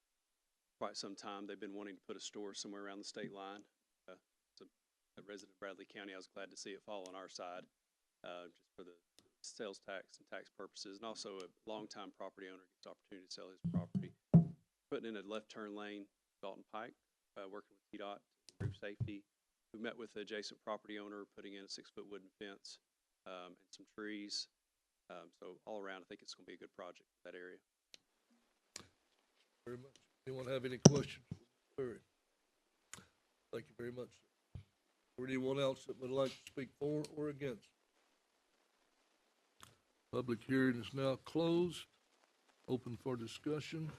quite some time. They've been wanting to put a store somewhere around the state line. It's a resident of Bradley County. I was glad to see it fall on our side, just for the sales tax and tax purposes, and also a longtime property owner gets the opportunity to sell his property. Putting in a left turn lane, Dalton Pike, working with TDOT to improve safety. We met with the adjacent property owner, putting in a 6-foot wooden fence and some trees. So all around, I think it's going to be a good project for that area. Very much. Anyone have any questions? Barry? Thank you very much, sir. Or anyone else that would like to speak for or against? Public hearing is now closed. Open for discussion.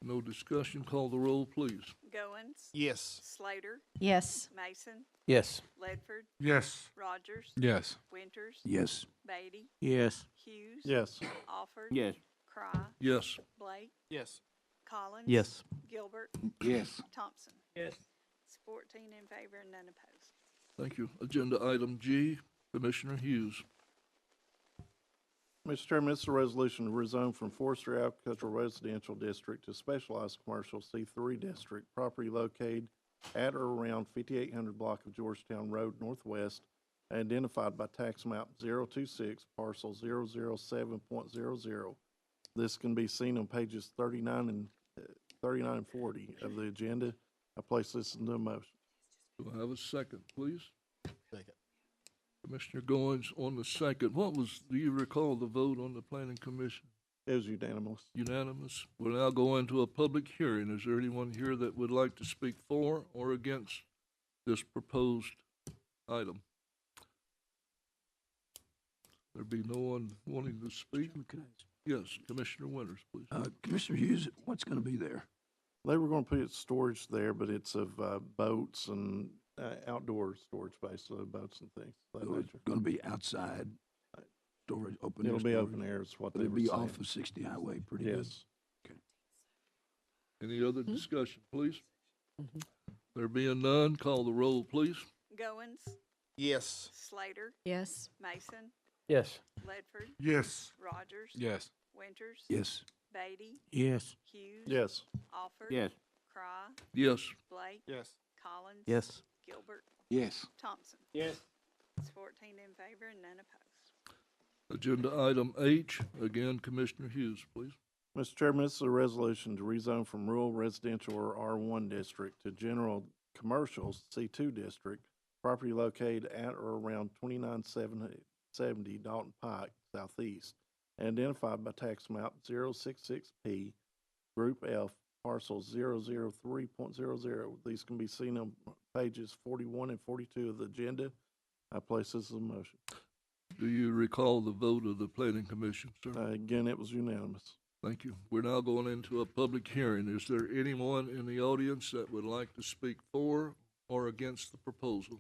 No discussion. Call the roll, please. Goins, Yes. Slater, Yes. Mason, Yes. Ledford, Yes. Rogers, Yes. Winters, Yes. Beatty, Yes. Hughes. Yes. Alford. Yes. Cry, Yes. Blake, Yes. Collins. Yes. Gilbert, Yes. Thompson. Yes. It's 14 in favor and none opposed. Thank you. Agenda item G, Commissioner Hughes. Mr. Chairman, this is a resolution to rezone from forestry agricultural residential district to specialized commercial C3 district, property located at or around 5800 block of Georgetown Road Northwest, identified by tax map 026, parcel 007.00. This can be seen on pages 39 and 40 of the agenda. I place this into a motion. Do I have a second, please? Second. Commissioner Goins on the second. Do you recall the vote on the planning commission? It was unanimous. Unanimous. We'll now go into a public hearing. Is there anyone here that would like to speak for or against this proposed item? There be no one wanting to speak? Yes, Commissioner Winters, please. Commissioner Hughes, what's going to be there? They were going to put storage there, but it's of boats and outdoor storage space, so boats and things of that So it's nature. going to be outside storage, open air It'll be storage? open air is what they It'll were be saying. off of 60 Highway, pretty good. Yes. Any other discussion, please? There being none, call the roll, please. Goins, Yes. Slater, Yes. Mason, Yes. Ledford, Yes. Rogers. Yes. Winters. Yes. Beatty, Yes. Hughes. Yes. Alford. Yes. Cry, Yes. Blake, Yes. Collins. Yes. Gilbert, Yes. Thompson. Yes. It's 14 in favor and none opposed. Agenda item H, again, Commissioner Hughes, please. Mr. Chairman, this is a resolution to rezone from rural residential or R1 district to general commercial C2 district, property located at or around 2970 Dalton Pike Southeast, and identified by tax map 066P, Group F, parcel 003.00. These can be seen on pages 41 and 42 of the agenda. I place this as a motion. Do you recall the vote of the planning commission, sir? Again, it was unanimous. Thank you. We're now going into a public hearing. Is there anyone in the audience that would like to speak for or against the proposal?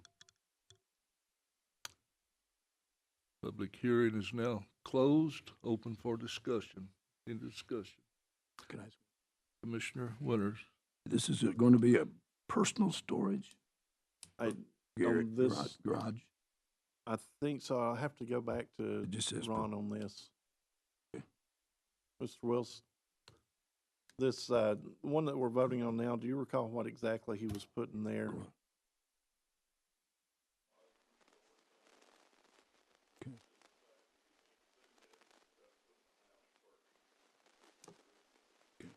Public hearing is now closed, open for discussion. In discussion. Can I, Commissioner Winters. this is going to be a personal storage? I, Garage, on this, garage? I think so. I'll have to go back to It just says Ron on this. Okay. Mr. Wilson, this one that we're voting on now, do you recall what exactly he was putting there? Okay.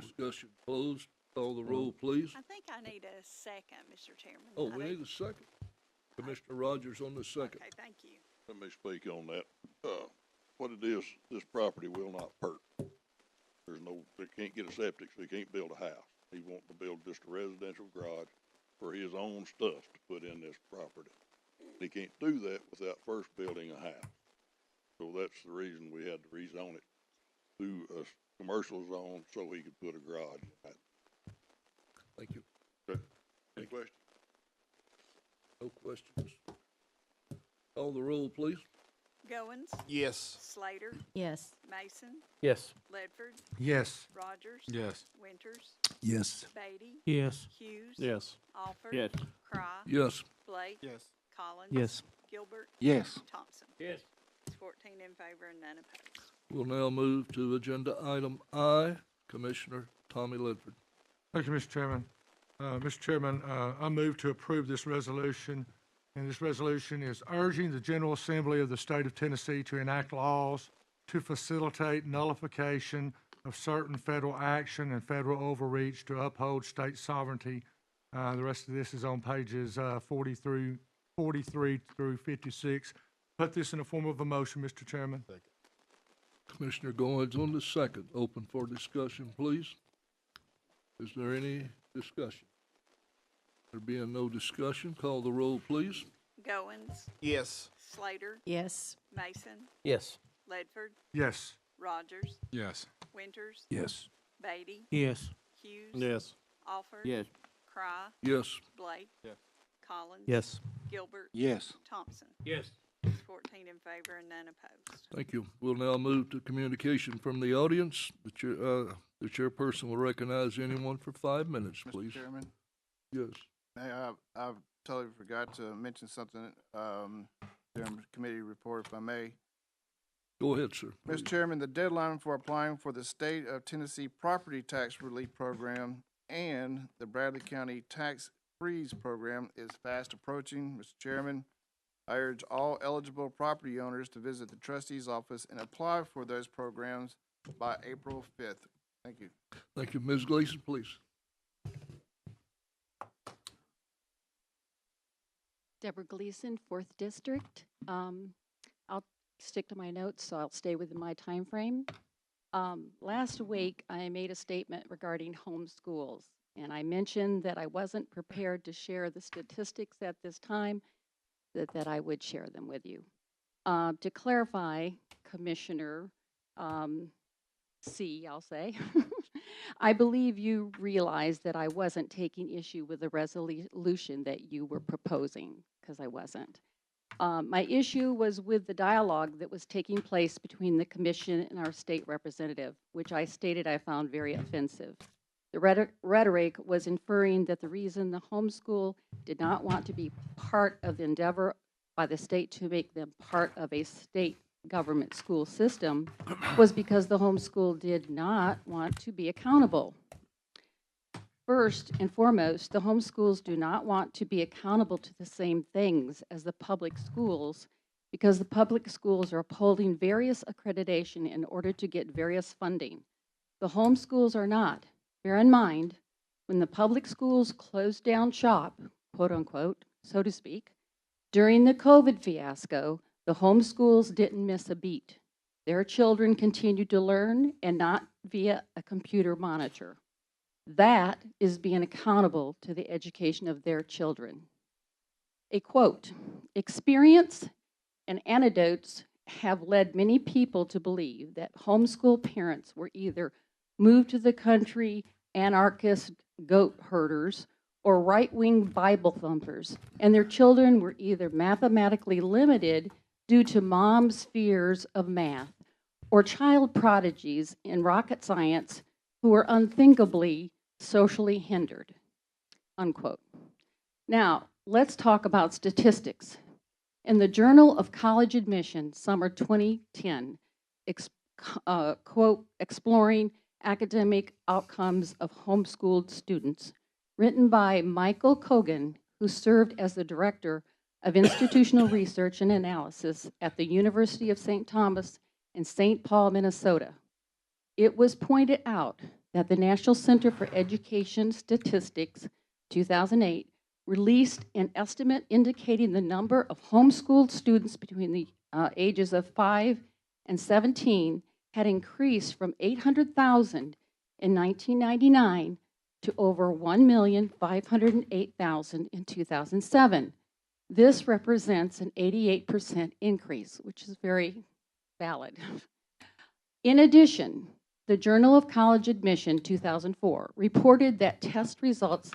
Discussion closed. Call the roll, please. I think I need a second, Mr. Chairman. Oh, I we don't- need a second. Commissioner Rogers on the second. Okay, thank you. Let me speak on that. What it is, this property will not perk. They can't get a septic, so he can't build a house. He wants to build just a residential garage for his own stuff to put in this property. He can't do that without first building a house. So that's the reason we had to rezone it to a commercial zone so he could put a garage in that. Thank you. Any questions? No questions. Call the roll, please. Goins, Yes. Slater, Yes. Mason, Yes. Ledford, Yes. Rogers, Yes. Winters, Yes. Beatty, Yes. Hughes. Yes. Alford. Yes. Cry. Yes. Blake. Yes. Collins. Yes. Gilbert. Yes. Thompson. Yes. It's 14 in favor and none opposed. We'll now move to agenda item I, Commissioner Tommy Ledford. Thank you, Mr. Chairman. Mr. Chairman, I move to approve this resolution, and this resolution is urging the General Assembly of the State of Tennessee to enact laws to facilitate nullification of certain federal action and federal overreach to uphold state sovereignty. The rest of this is on pages 43 through 56. Put this in the form of a motion, Mr. Chairman. Commissioner Goins on the second. Open for discussion, please. Is there any discussion? There being no discussion, call the roll, please. Goins, Yes. Slater, Yes. Mason, Yes. Ledford, Yes. Rogers, Yes. Winters, Yes. Beatty, Yes. Hughes. Yes. Alford. Yes. Cry. Yes. Blake. Yes. Collins. Yes. Gilbert. Yes. Thompson. Yes. It's 14 in favor and none opposed. Thank you. We'll now move to communication from the audience. The chairperson will recognize anyone for 5 minutes, Mr. please. Chairman, Yes. I totally forgot to mention something, during the committee report, if I may. Go ahead, sir. Mr. please. Chairman, the deadline for applying for the State of Tennessee Property Tax Relief Program and the Bradley County Tax Freeze Program is fast approaching. Mr. Chairman, I urge all eligible property owners to visit the trustee's office and apply for those programs by April 5th. Thank you. Thank you. Ms. Gleason, please. Deborah Gleason, 4th District. I'll stick to my notes, so I'll stay within my time frame. Last week, I made a statement regarding homeschools, and I mentioned that I wasn't prepared to share the statistics at this time, that I would share them with you. To clarify, Commissioner C, I'll say, I believe you realize that I wasn't taking issue with the resolution that you were proposing, because I wasn't. My issue was with the dialogue that was taking place between the commission and our state representative, which I stated I found very offensive. The rhetoric was inferring that the reason the homeschool did not want to be part of the endeavor by the state to make them part of a state government school system was because the homeschool did not want to be accountable. First and foremost, the homeschools do not want to be accountable to the same things as the public schools because the public schools are upholding various accreditation in order to get various funding. The homeschools are not. Bear in mind, when the public schools closed down shop, quote unquote, so to speak, during the COVID fiasco, the homeschools didn't miss a beat. Their children continued to learn and not via a computer monitor. That is being accountable to the education of their children. A quote, experience and anecdotes have led many people to believe that homeschool parents were either moved to the country anarchist goat herders or right-wing Bible thumpers, and their children were either mathematically limited due to mom's fears of math or child prodigies in rocket science who were unthinkably socially hindered, unquote. Now, let's talk about statistics. In the Journal of College Admission, summer 2010, quote, exploring academic outcomes of homeschooled students, written by Michael Kogan, who served as the director of institutional research and analysis at the University of St. Thomas in St. Paul, Minnesota. It was pointed out that the National Center for Education Statistics, 2008, released an estimate indicating the number of homeschooled students between the ages of 5 and 17 had increased from 800,000 in 1999 to over 1,508,000 in 2007. This represents an 88% increase, which is very valid. In addition, the Journal of College Admission 2004 reported that test results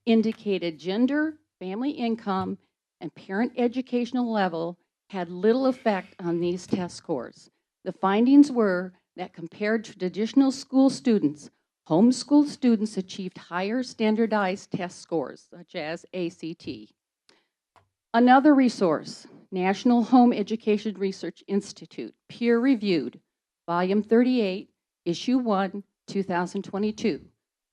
indicated gender, family income, and parent educational level had little effect on these test scores. The findings were that compared to traditional school students, homeschool students achieved higher standardized test scores, such as ACT. Another resource, National Home Education Research Institute, peer-reviewed, Volume 38, Issue 1, 2022,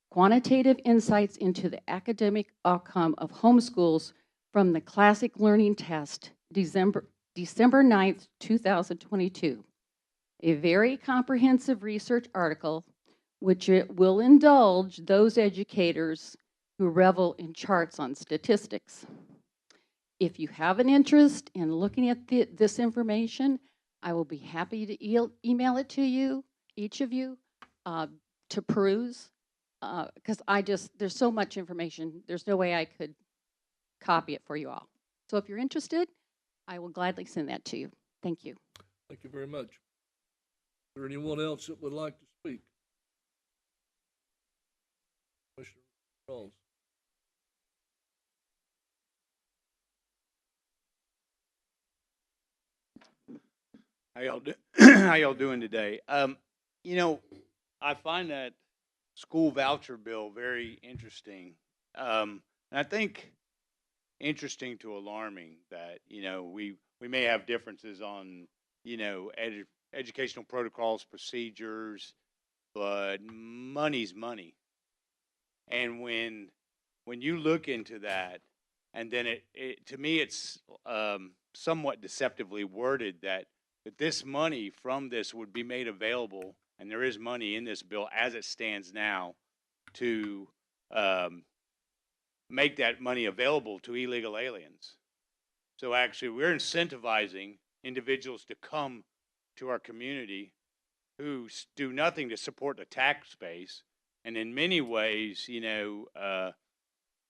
Quantitative Insights into the Academic Outcome of Homeschools from the Classic Learning Test, December 9th, 2022. A very comprehensive research article which it will indulge those educators who revel in charts on statistics. If you have an interest in looking at this information, I will be happy to email it to you, each of you, to peruse, because there's so much information, there's no way I could copy it for you all. So if you're interested, I will gladly send that to you. Thank you. Thank you very much. Is there anyone else that would like to speak? Commissioner Rawls. How y'all doing today? You know, I find that school voucher bill very interesting. And I think interesting to alarming that, you know, we may have differences on, you know, educational protocols, procedures, but money's money. And when you look into that, and then it to me, it's somewhat deceptively worded that this money from this would be made available, and there is money in this bill as it stands now to make that money available to illegal aliens. So actually, we're incentivizing individuals to come to our community who do nothing to support the tax base, and in many ways, you know,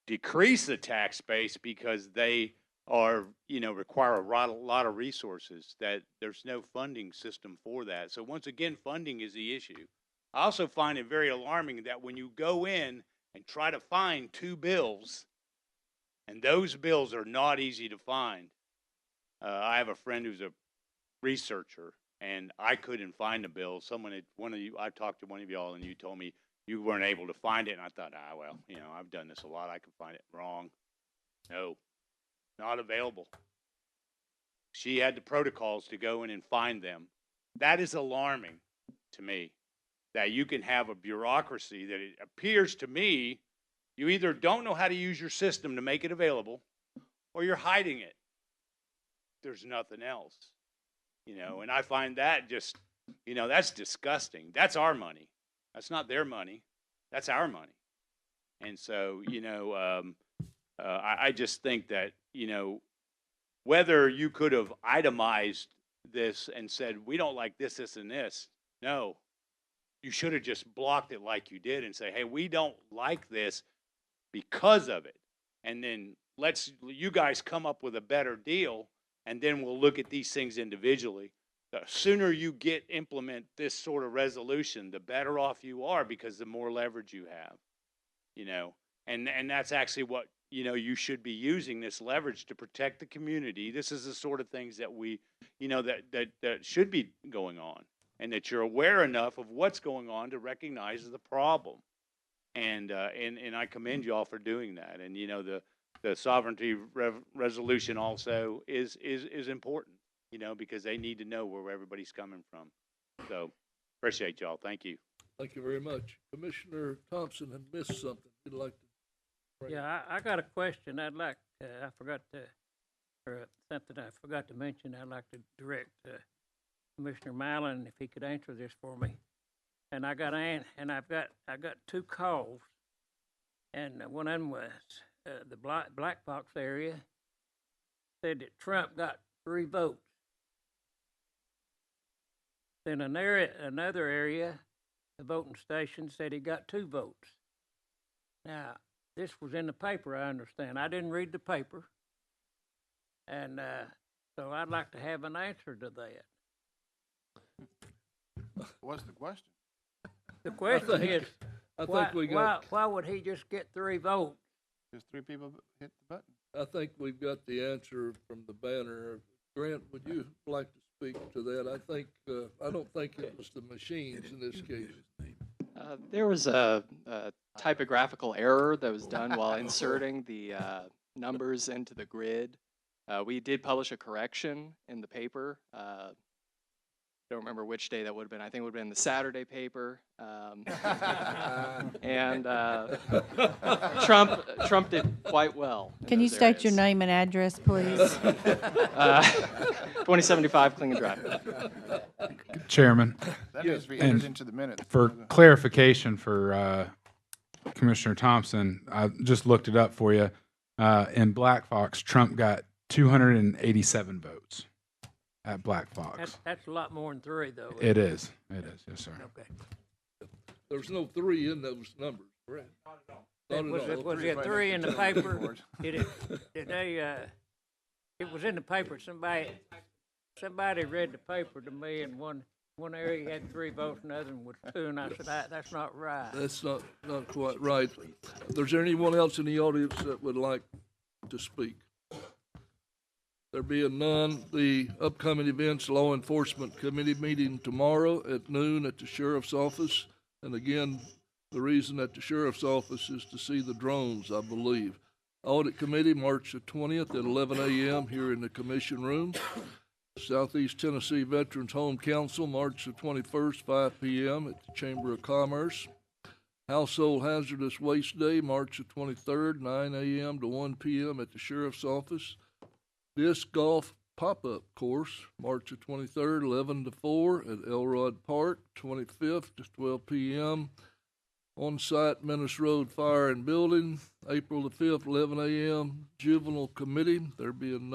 decrease the tax base because they are, you know, require a lot of resources that there's no funding system for that. So once again, funding is the issue. I also find it very alarming that when you go in and try to find two bills, and those bills are not easy to find. I have a friend who's a researcher, and I couldn't find a bill. I talked to one of y'all, and you told me you weren't able to find it, and I thought, well, you know, I've done this a lot. I can find it. Wrong. No, not available. She had the protocols to go in and find them. That is alarming to me, that you can have a bureaucracy that it appears to me you either don't know how to use your system to make it available, or you're hiding it. There's nothing else, you know, and I find that just, you know, that's disgusting. That's our money. That's not their money. That's our money. And so, you know, I just think that, you know, whether you could have itemized this and said, we don't like this, this, and this. No, you should have just blocked it like you did and say, hey, we don't like this because of it. And then you guys come up with a better deal, and then we'll look at these things individually. The sooner you implement this sort of resolution, the better off you are, because the more leverage you have, you know, and that's actually what, you know, you should be using this leverage to protect the community. This is the sort of things that we, you know, that should be going on, and that you're aware enough of what's going on to recognize the problem. And I commend you all for doing that. And, you know, the sovereignty resolution also is important, you know, because they need to know where everybody's coming from. So appreciate y'all. Thank you. Thank you very much. Commissioner Thompson had missed something you'd like to bring. Yeah, I got a question I'd like something I forgot to mention. I'd like to direct Commissioner Mallon, if he could answer this for me. and I got I got two calls, and one of them was the Black Fox area said that Trump got 3 votes. Then another area, the voting station said he got 2 votes. Now, this was in the paper, I understand. I didn't read the paper. And so I'd like to have an answer to that. What's the question? The question is, I think we got, why would he just get 3 votes? Just 3 people hit the button. I think we've got the answer from the banner. Grant, would you like to speak to that? I don't think it was the machines in this case. There was a typographical error that was done while inserting the numbers into the grid. We did publish a correction in the paper. Don't remember which day that would have been. I think it would have been the Saturday paper. And Trump did quite well. Can you state your name and address, please? 2075 Klingon Drive. Chairman, That needs to be and entered into the minutes. for clarification for Commissioner Thompson, I just looked it up for you. In Black Fox, Trump got 287 votes at Black Fox. That's a lot more than 3, though. It is, yes, sir. Okay. There's no 3 in those numbers, correct? Not at all. Was there 3 in the paper? Did they, it was in the paper. Somebody read the paper to me, and one area had 3 votes, and the other one was 2, and I said, that's not right. That's not quite right. Is there anyone else in the audience that would like to speak? There being none, the upcoming events, Law Enforcement Committee meeting tomorrow at noon at the Sheriff's Office. And again, the reason at the Sheriff's Office is to see the drones, I believe. Audit Committee, March the 20th at 11 a.m. here in the Commission Room. Southeast Tennessee Veterans Home Council, March the 21st, 5 p.m. at the Chamber of Commerce. Household Hazardous Waste Day, March the 23rd, 9 a.m. to 1 p.m. at the Sheriff's Office. Disc Golf Pop-Up Course, March the 23rd, 11 to 4 at Elrod Park, 25th to 12 p.m. On-site Menace Road Fire and Building, April the 5th, 11 a.m. Juvenile Committee, there being